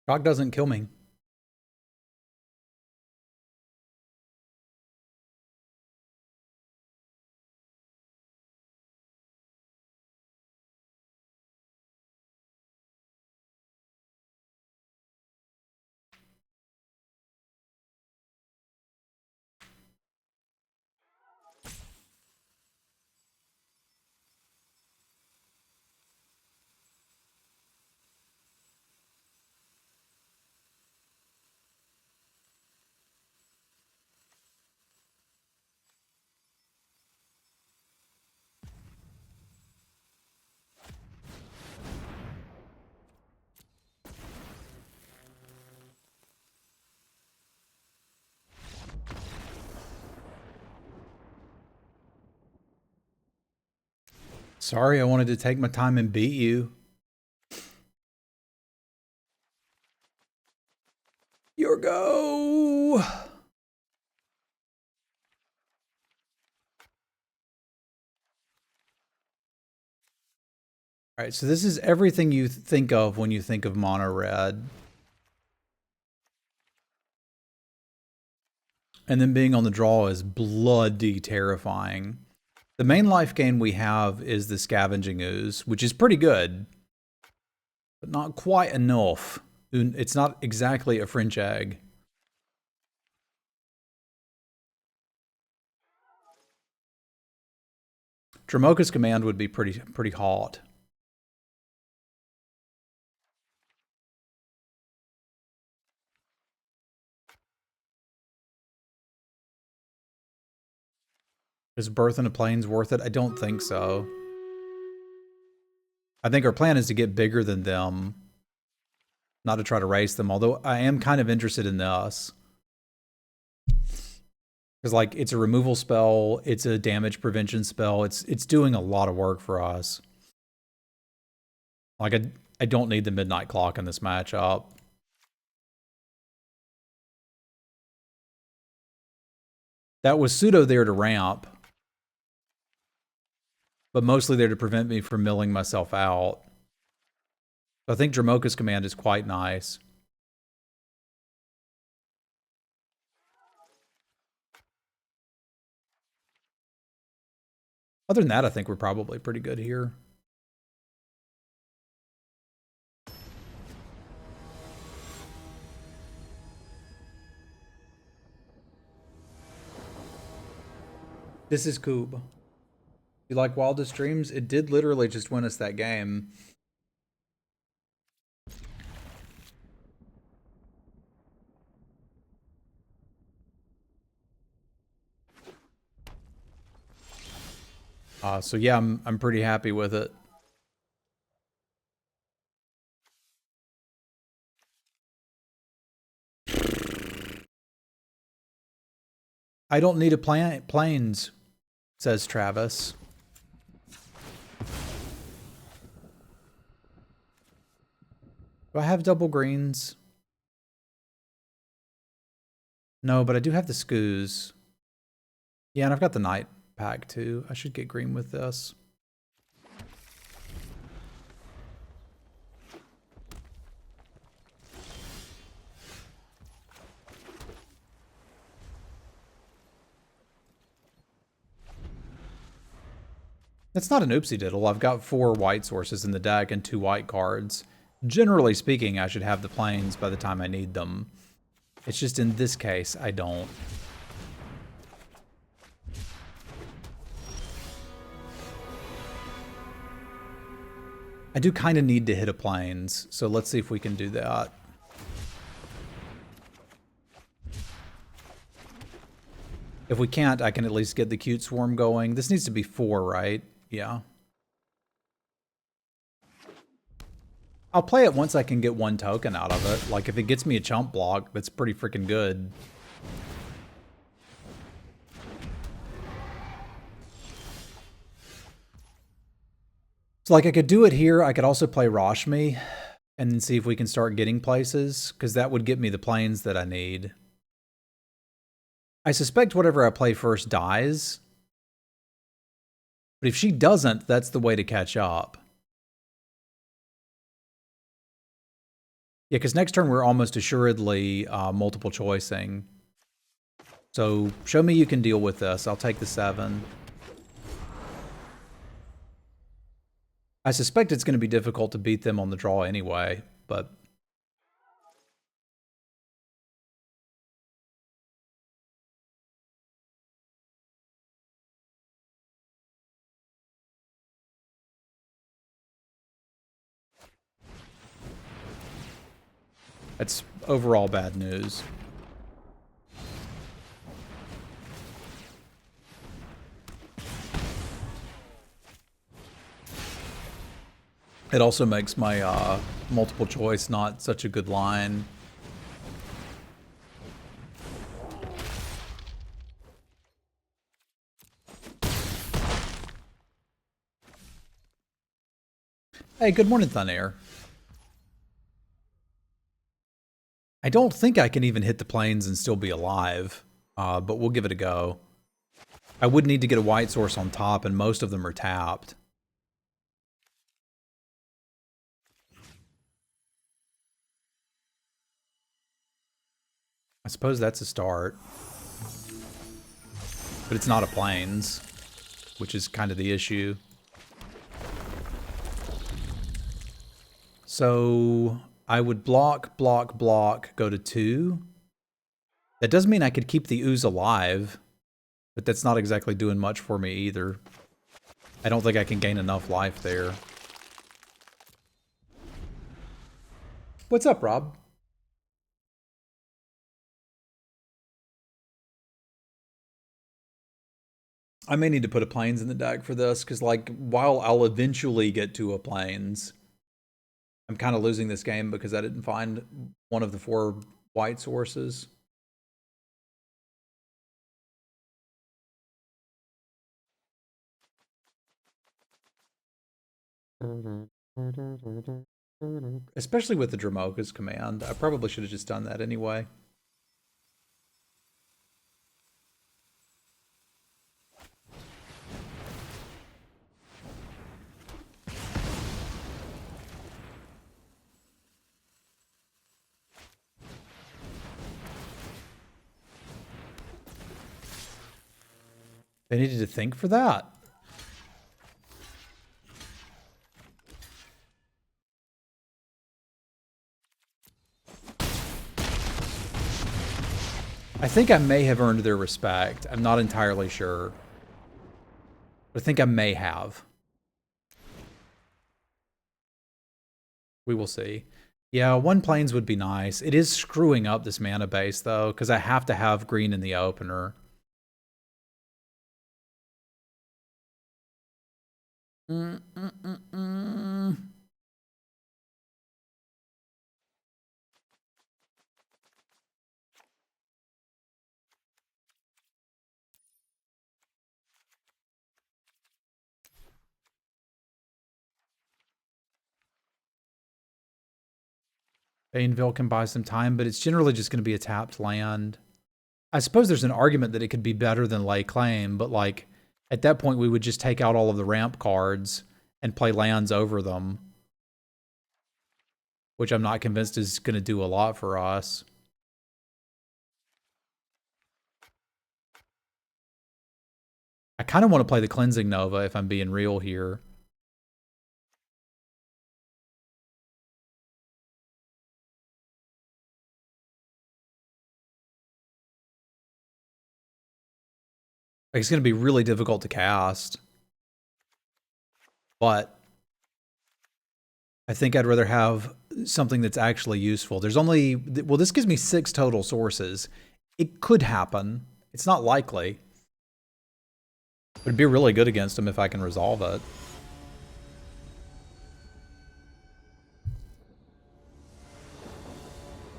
Shock doesn't kill me. Sorry, I wanted to take my time and beat you. Your go! All right, so this is everything you think of when you think of mono red. And then being on the draw is bloody terrifying. The main life gain we have is the Scavenging Ooze, which is pretty good, but not quite enough. It's not exactly a French egg. Dramoka's command would be pretty hot. Is Birth in a Plains worth it? I don't think so. I think our plan is to get bigger than them, not to try to race them, although I am kind of interested in this. Because, like, it's a removal spell, it's a damage prevention spell, it's doing a lot of work for us. Like, I don't need the Midnight Clock in this matchup. That was pseudo there to ramp, but mostly there to prevent me from milling myself out. I think Dramoka's command is quite nice. Other than that, I think we're probably pretty good here. This is Coob. You like Wildest Dreams? It did literally just win us that game. So yeah, I'm pretty happy with it. I don't need a planes, says Travis. Do I have double greens? No, but I do have the scoos. Yeah, and I've got the night pack too. I should get green with this. That's not an oopsie diddle. I've got 4 white sources in the deck and 2 white cards. Generally speaking, I should have the planes by the time I need them. It's just in this case, I don't. I do kind of need to hit a planes, so let's see if we can do that. If we can't, I can at least get the cute swarm going. This needs to be 4, right? Yeah. I'll play it once I can get 1 token out of it. Like, if it gets me a chump block, that's pretty freaking good. So, like, I could do it here. I could also play Rashmi and then see if we can start getting places, because that would get me the planes that I need. I suspect whatever I play first dies. But if she doesn't, that's the way to catch up. Yeah, because next turn we're almost assuredly multiple choicing. So show me you can deal with this. I'll take the 7. I suspect it's going to be difficult to beat them on the draw anyway, but... That's overall bad news. It also makes my multiple choice not such a good line. Hey, good morning, Thunair. I don't think I can even hit the planes and still be alive, but we'll give it a go. I would need to get a white source on top, and most of them are tapped. I suppose that's a start. But it's not a plains, which is kind of the issue. So I would block, block, block, go to 2. That does mean I could keep the ooze alive, but that's not exactly doing much for me either. I don't think I can gain enough life there. What's up, Rob? I may need to put a plains in the deck for this, because, like, while I'll eventually get to a plains, I'm kind of losing this game because I didn't find one of the 4 white sources. Especially with the Dramoka's command. I probably should have just done that anyway. They needed to think for that. I think I may have earned their respect. I'm not entirely sure. But I think I may have. We will see. Yeah, 1 plains would be nice. It is screwing up this mana base, though, because I have to have green in the opener. Baneville can buy some time, but it's generally just going to be a tapped land. I suppose there's an argument that it could be better than lay claim, but, like, at that point we would just take out all of the ramp cards and play lands over them, which I'm not convinced is going to do a lot for us. I kind of want to play the Cleansing Nova if I'm being real here. Like, it's going to be really difficult to cast. But I think I'd rather have something that's actually useful. There's only, well, this gives me 6 total sources. It could happen. It's not likely. But it'd be really good against him if I can resolve it.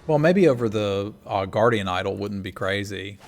Well, maybe over the Guardian Idol wouldn't be crazy.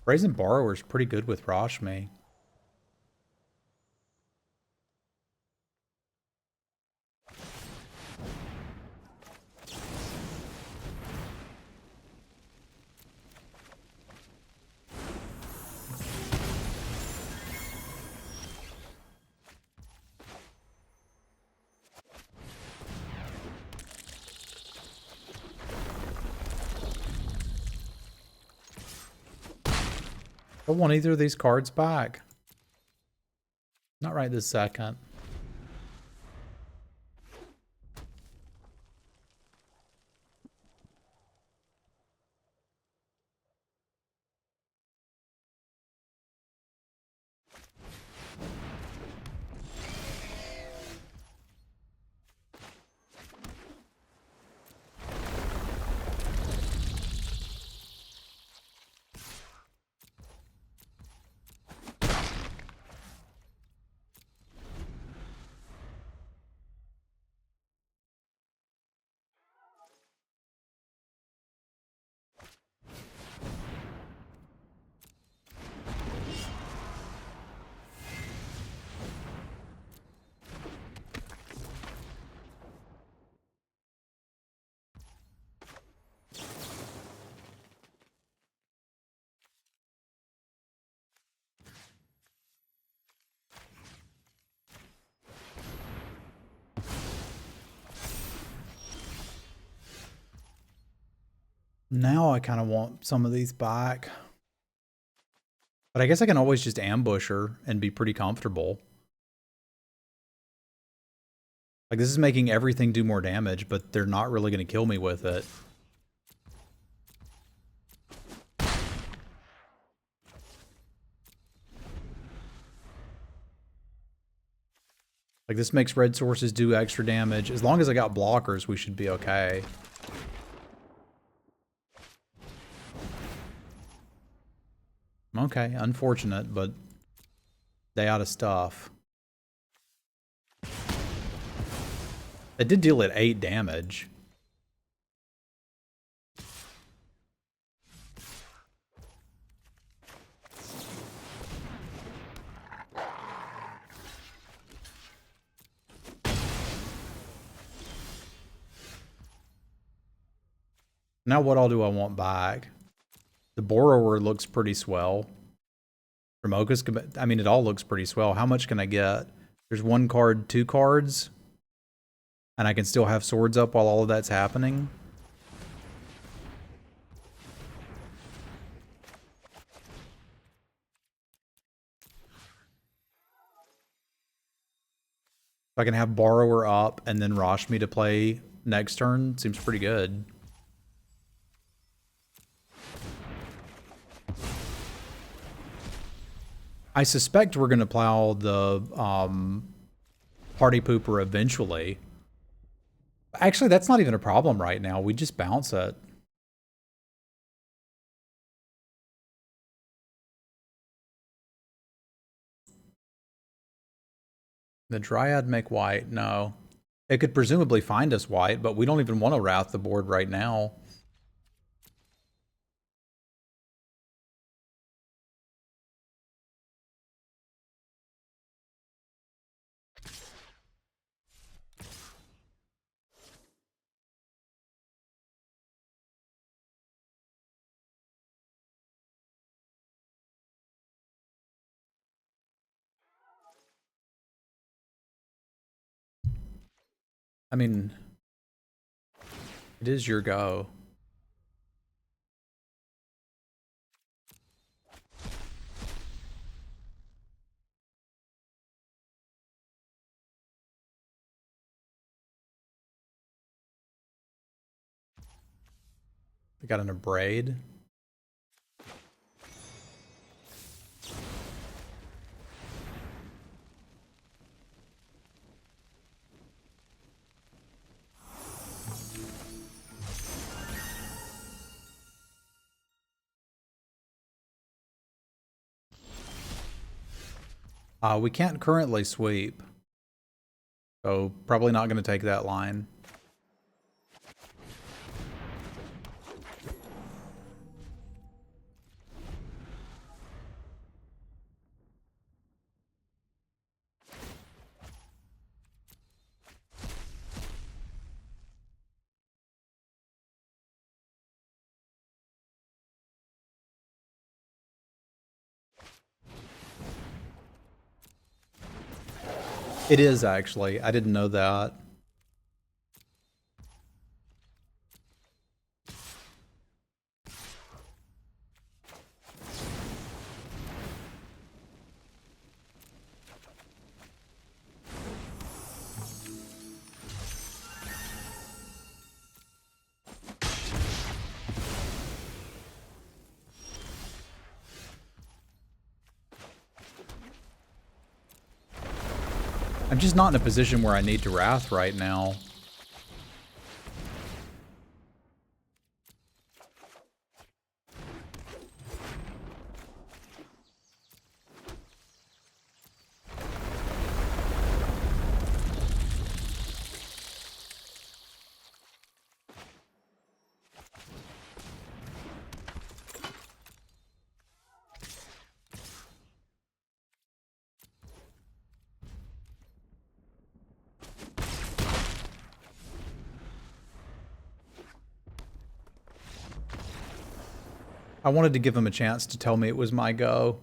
Brazen Borrower's pretty good with Rashmi. I don't want either of these cards back. Not right this second. Now I kind of want some of these back. But I guess I can always just ambush her and be pretty comfortable. Like, this is making everything do more damage, but they're not really going to kill me with it. Like, this makes red sources do extra damage. As long as I got blockers, we should be okay. Okay, unfortunate, but they out of stuff. It did deal at 8 damage. Now what all do I want back? The Borrower looks pretty swell. Remoka's, I mean, it all looks pretty swell. How much can I get? There's 1 card, 2 cards. And I can still have swords up while all of that's happening. If I can have Borrower up and then Rashmi to play next turn, seems pretty good. I suspect we're going to plow the Party Pooper eventually. Actually, that's not even a problem right now. We just bounce it. The Dryad make white? No. It could presumably find us white, but we don't even want to wrath the board right now. I mean, it is your go. We got an Abrade. We can't currently sweep. So probably not going to take that line. It is actually. I didn't know that. I'm just not in a position where I need to wrath right now. I wanted to give him a chance to tell me it was my go.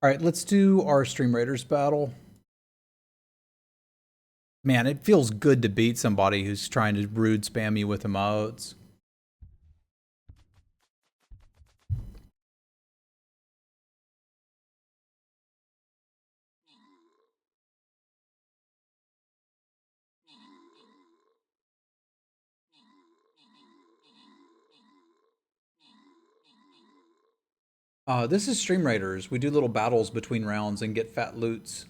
All right, let's do our Stream Raiders battle. Man, it feels good to beat somebody who's trying to rude spam you with emotes. This is Stream Raiders. We do little battles between rounds and get fat loots.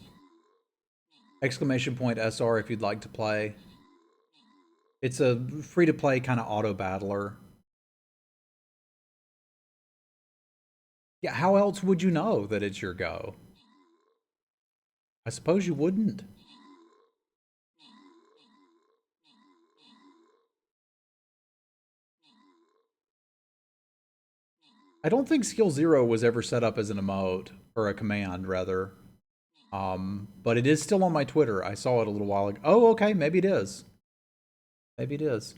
Exclamation point SR if you'd like to play. It's a free-to-play kind of auto battler. Yeah, how else would you know that it's your go? I suppose you wouldn't. I don't think skill 0 was ever set up as an emote, or a command, rather. But it is still on my Twitter. I saw it a little while ago. Oh, okay, maybe it is. Maybe it is.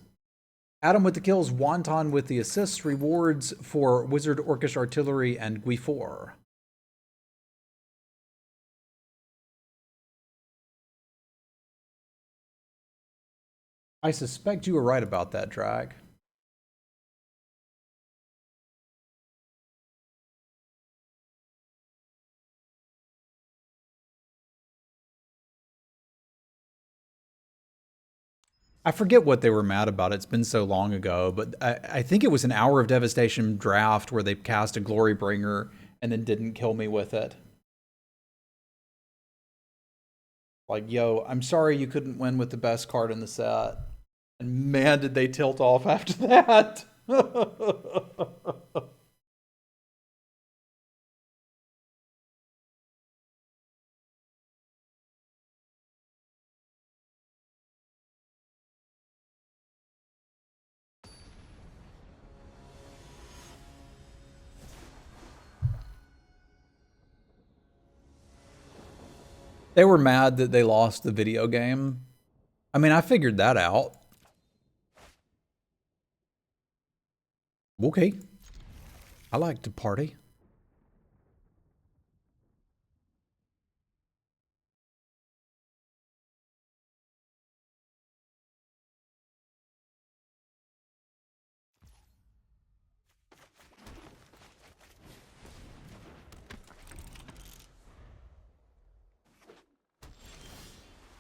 Adam with the kills, Wonton with the assists, rewards for Wizard, Orcish Artillery, and Guifor. I suspect you were right about that, Drag. I forget what they were mad about. It's been so long ago, but I think it was an Hour of Devastation draft where they cast a Glorybringer and then didn't kill me with it. Like, yo, I'm sorry you couldn't win with the best card in the set. And man, did they tilt off after that. They were mad that they lost the video game. I mean, I figured that out. Okay. I like to party.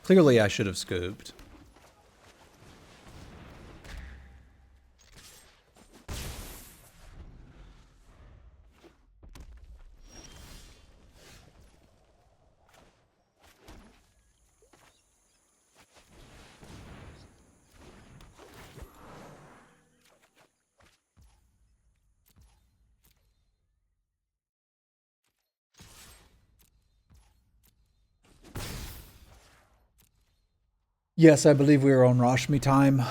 Clearly, I should have scooped. Yes, I believe we are on Rashmi time.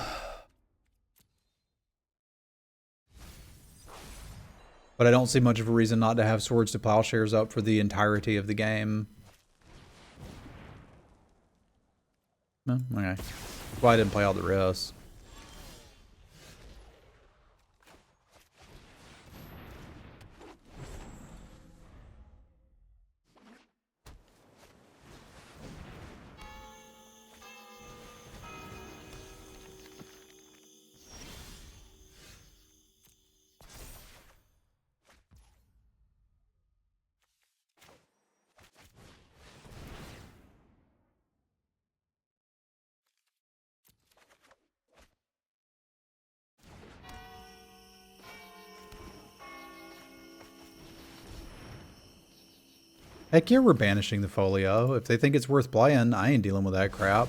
But I don't see much of a reason not to have Swords to Plowshares up for the entirety of the game. No? Okay. That's why I didn't play all the rest. Heck yeah, we're banishing the folio. If they think it's worth playing, I ain't dealing with that crap.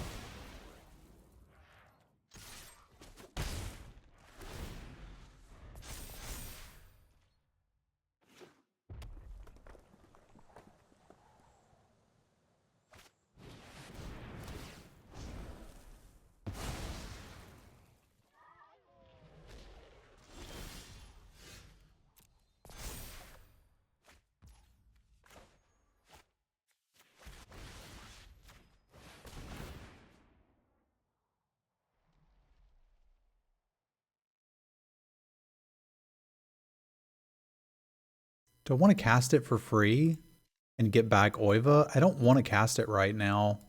Do I want to cast it for free and get back Oiva? I don't want to cast it right now.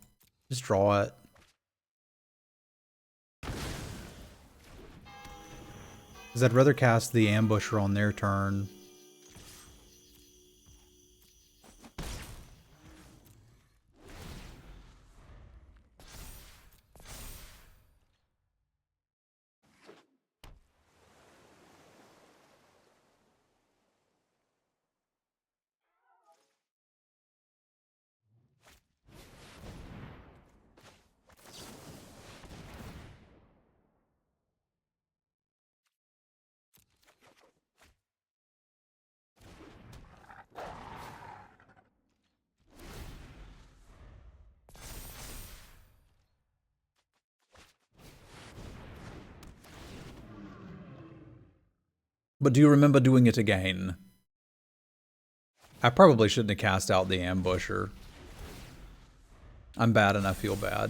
Just draw it. Because I'd rather cast the Ambusher on their turn. But do you remember doing it again? I probably shouldn't have cast out the Ambusher. I'm bad and I feel bad.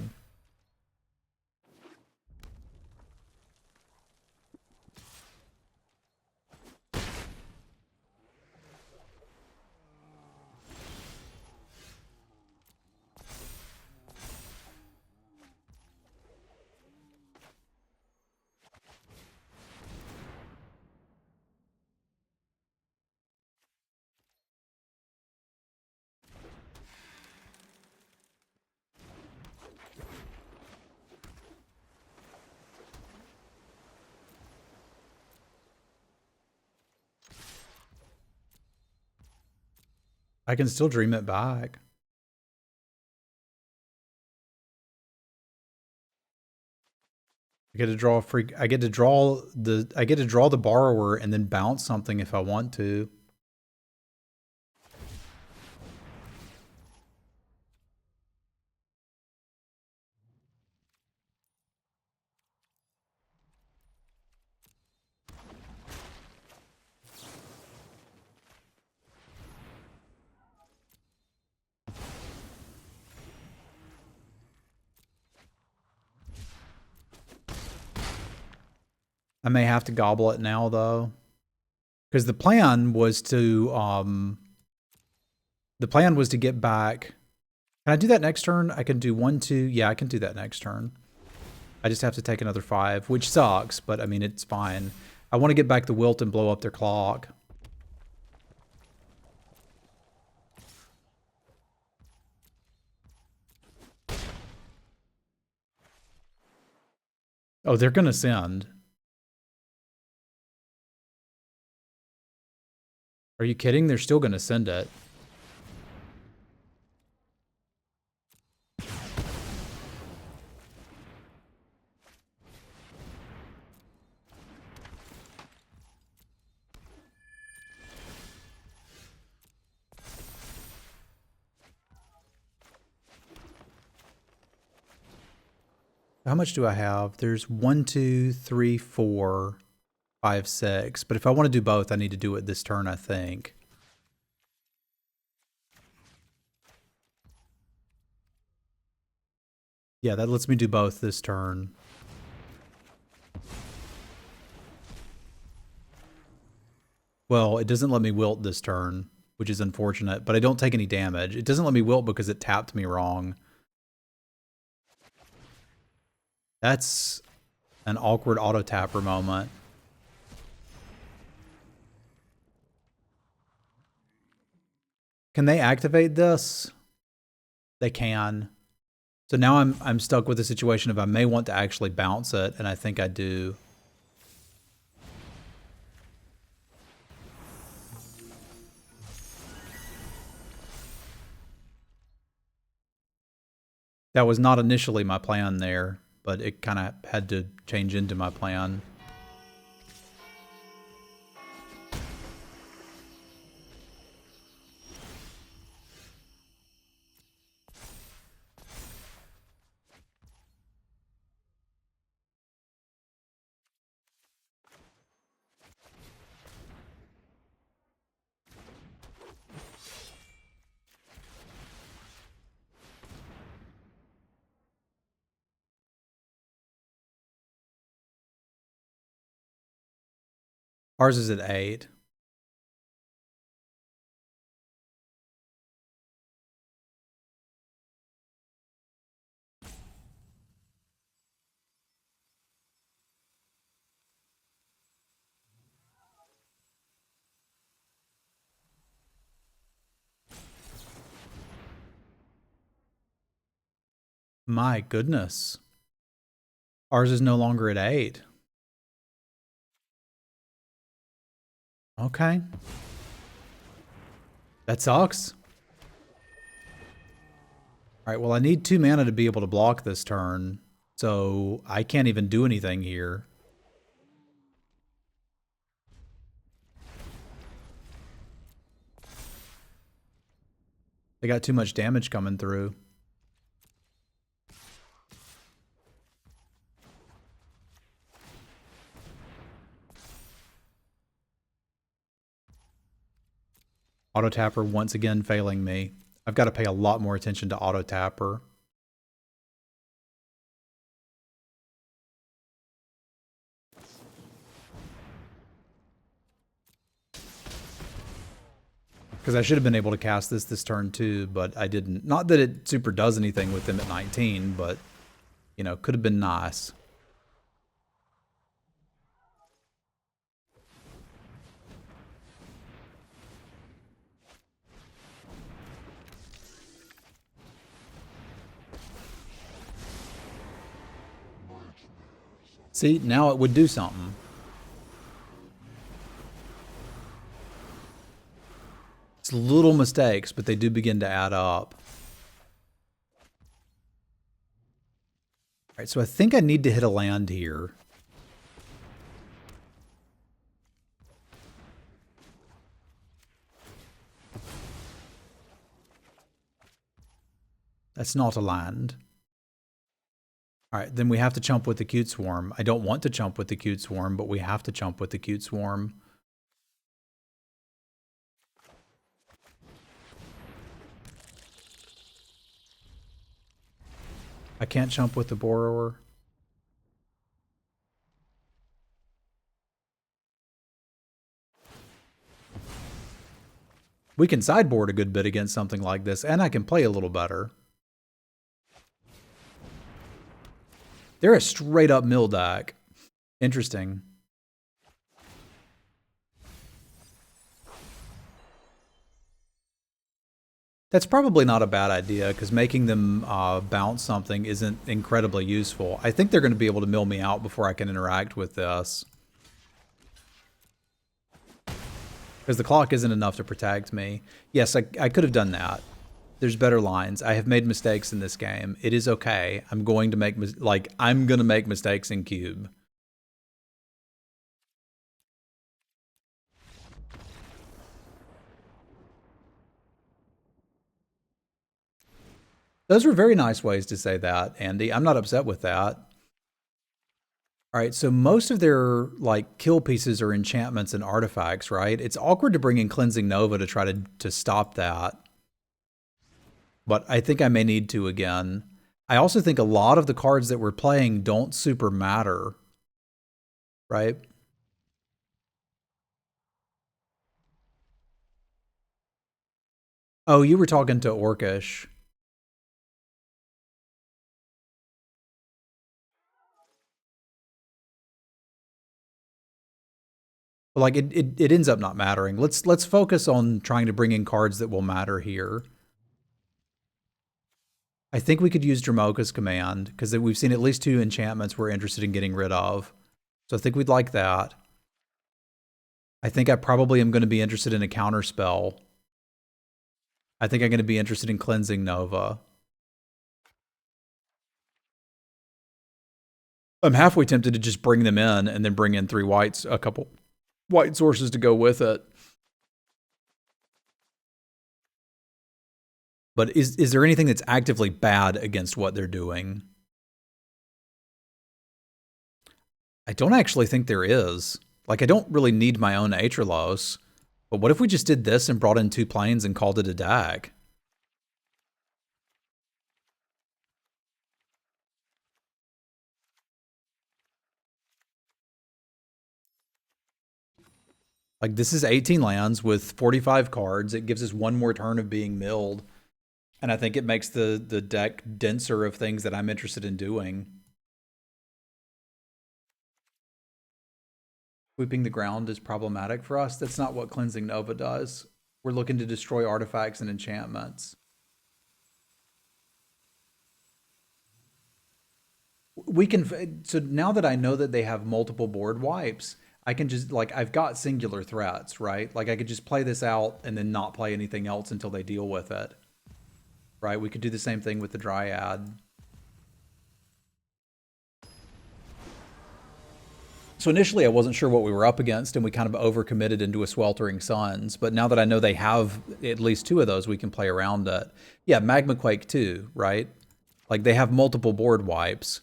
I can still dream it back. I get to draw a free. I get to draw the borrower and then bounce something if I want to. I may have to gobble it now though, because the plan was to get back. Can I do that next turn? I can do 1, 2. Yeah, I can do that next turn. I just have to take another 5, which sucks, but I mean it's fine. I want to get back the wilt and blow up their clock. Oh, they're gonna send. Are you kidding? They're still gonna send it. How much do I have? There's 1, 2, 3, 4, 5, 6. But if I want to do both, I need to do it this turn, I think. Yeah, that lets me do both this turn. Well, it doesn't let me wilt this turn, which is unfortunate, but I don't take any damage. It doesn't let me wilt because it tapped me wrong. That's an awkward auto-tapper moment. Can they activate this? They can. So now I'm stuck with the situation of I may want to actually bounce it, and I think I do. That was not initially my plan there, but it kind of had to change into my plan. Ours is at 8. My goodness. Ours is no longer at 8. Okay. That sucks. All right, well, I need 2 mana to be able to block this turn, so I can't even do anything here. They got too much damage coming through. Auto Tapper once again failing me. I've got to pay a lot more attention to Auto Tapper. Because I should have been able to cast this turn too, but I didn't. Not that it super does anything with them at 19, but, you know, could have been nice. See, now it would do something. It's little mistakes, but they do begin to add up. All right, so I think I need to hit a land here. That's not a land. All right, then we have to chump with the Cute Swarm. I don't want to chump with the Cute Swarm, but we have to chump with the Cute Swarm. I can't chump with the Borrower. We can sideboard a good bit against something like this, and I can play a little better. They're a straight up mill deck. Interesting. That's probably not a bad idea, because making them bounce something isn't incredibly useful. I think they're going to be able to mill me out before I can interact with this. Because the clock isn't enough to protect me. Yes, I could have done that. There's better lines. I have made mistakes in this game. It is okay. I'm going to make mistakes in Cube. Those were very nice ways to say that, Andy. I'm not upset with that. All right, so most of their like kill pieces are enchantments and artifacts, right? It's awkward to bring in Cleansing Nova to try to stop that. But I think I may need to again. I also think a lot of the cards that we're playing don't super matter, right? Oh, you were talking to Orcish. Like it ends up not mattering. Let's focus on trying to bring in cards that will matter here. I think we could use Dramoka's Command, because we've seen at least 2 enchantments we're interested in getting rid of. So I think we'd like that. I think I probably am going to be interested in a counter spell. I think I'm going to be interested in Cleansing Nova. I'm halfway tempted to just bring them in and then bring in 3 whites, a couple white sources to go with it. But is there anything that's actively bad against what they're doing? I don't actually think there is. Like, I don't really need my own Aetralos. But what if we just did this and brought in 2 planes and called it a DAG? Like, this is 18 lands with 45 cards. It gives us 1 more turn of being milled. And I think it makes the deck denser of things that I'm interested in doing. Sweeping the ground is problematic for us. That's not what Cleansing Nova does. We're looking to destroy artifacts and enchantments. We can, so now that I know that they have multiple board wipes, I can just, like, I've got singular threats, right? Like, I could just play this out and then not play anything else until they deal with it. Right? We could do the same thing with the Dryad. So initially I wasn't sure what we were up against, and we kind of overcommitted into a Sweltering Suns. But now that I know they have at least 2 of those, we can play around it. Yeah, Magma Quake too, right? Like, they have multiple board wipes.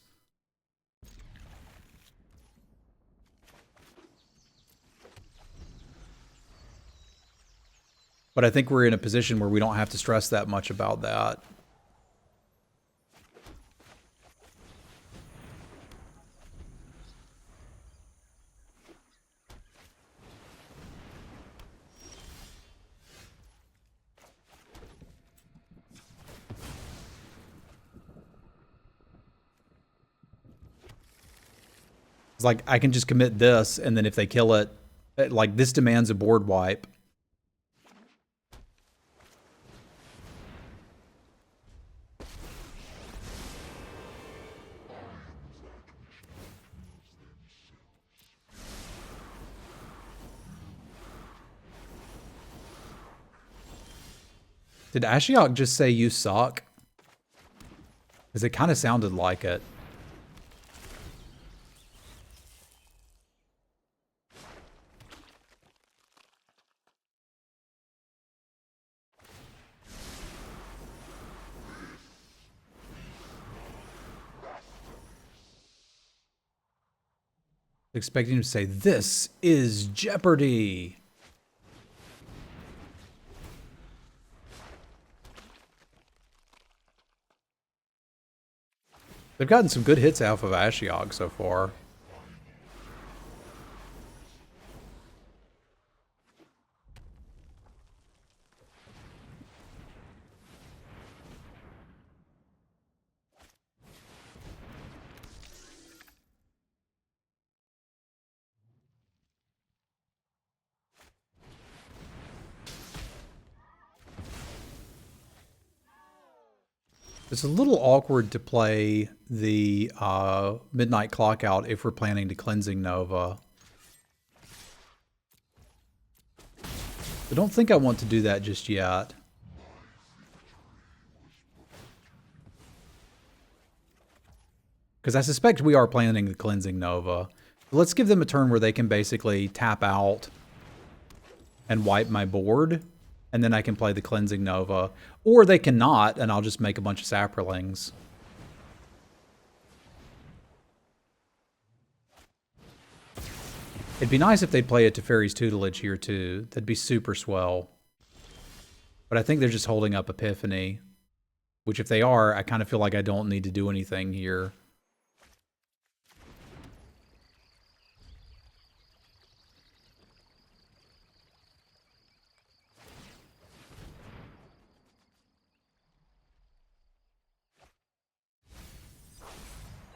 But I think we're in a position where we don't have to stress that much about that. It's like, I can just commit this, and then if they kill it, like, this demands a board wipe. Did Ashiok just say you suck? Because it kind of sounded like it. Expecting him to say, "This is Jeopardy!" They've gotten some good hits off of Ashiok so far. It's a little awkward to play the Midnight Clock out if we're planning to Cleansing Nova. I don't think I want to do that just yet. Because I suspect we are planning the Cleansing Nova. Let's give them a turn where they can basically tap out and wipe my board. And then I can play the Cleansing Nova. Or they cannot, and I'll just make a bunch of Saprolings. It'd be nice if they'd play a Teferi's Tutelage here too. That'd be super swell. But I think they're just holding up Epiphany. Which if they are, I kind of feel like I don't need to do anything here.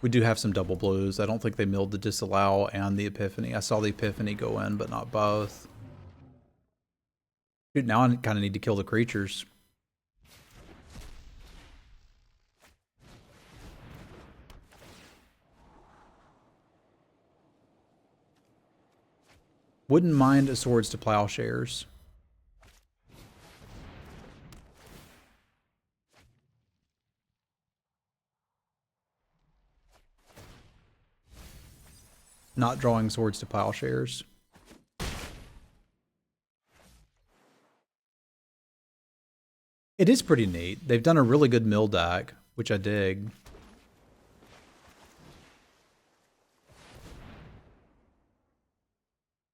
We do have some double blues. I don't think they milled the Disallow and the Epiphany. I saw the Epiphany go in, but not both. Dude, now I kind of need to kill the creatures. Wouldn't mind a Swords to Plowshares. Not drawing Swords to Plowshares. It is pretty neat. They've done a really good mill deck, which I dig.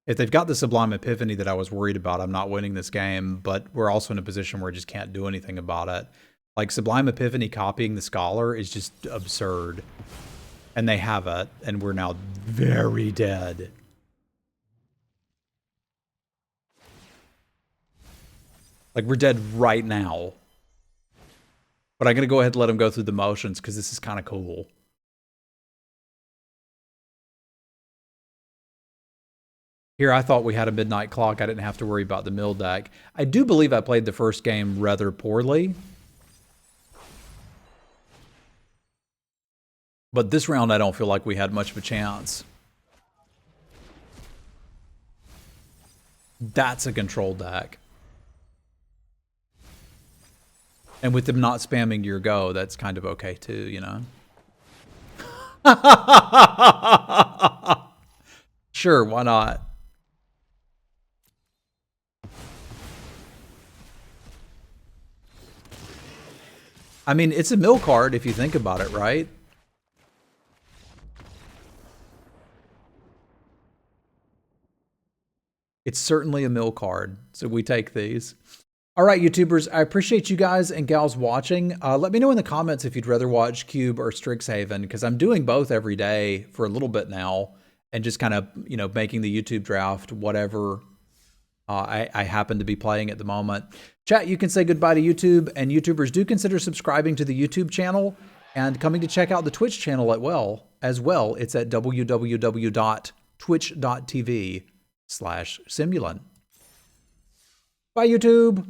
If they've got the Sublime Epiphany that I was worried about, I'm not winning this game, but we're also in a position where I just can't do anything about it. Like, Sublime Epiphany copying the Scholar is just absurd. And they have it, and we're now very dead. Like, we're dead right now. But I'm going to go ahead and let them go through the motions, because this is kind of cool. Here, I thought we had a Midnight Clock. I didn't have to worry about the mill deck. I do believe I played the first game rather poorly. But this round, I don't feel like we had much of a chance. That's a control deck. And with them not spamming your go, that's kind of okay too, you know? Sure, why not? I mean, it's a mill card if you think about it, right? It's certainly a mill card, so we take these. All right, YouTubers, I appreciate you guys and gals watching. Let me know in the comments if you'd rather watch Cube or Strixhaven, because I'm doing both every day for a little bit now, and just kind of, you know, making the YouTube draft whatever I happen to be playing at the moment. Chat, you can say goodbye to YouTube, and YouTubers, do consider subscribing to the YouTube channel and coming to check out the Twitch channel as well. It's at www.twitch.tv/Semulin. Bye, YouTube.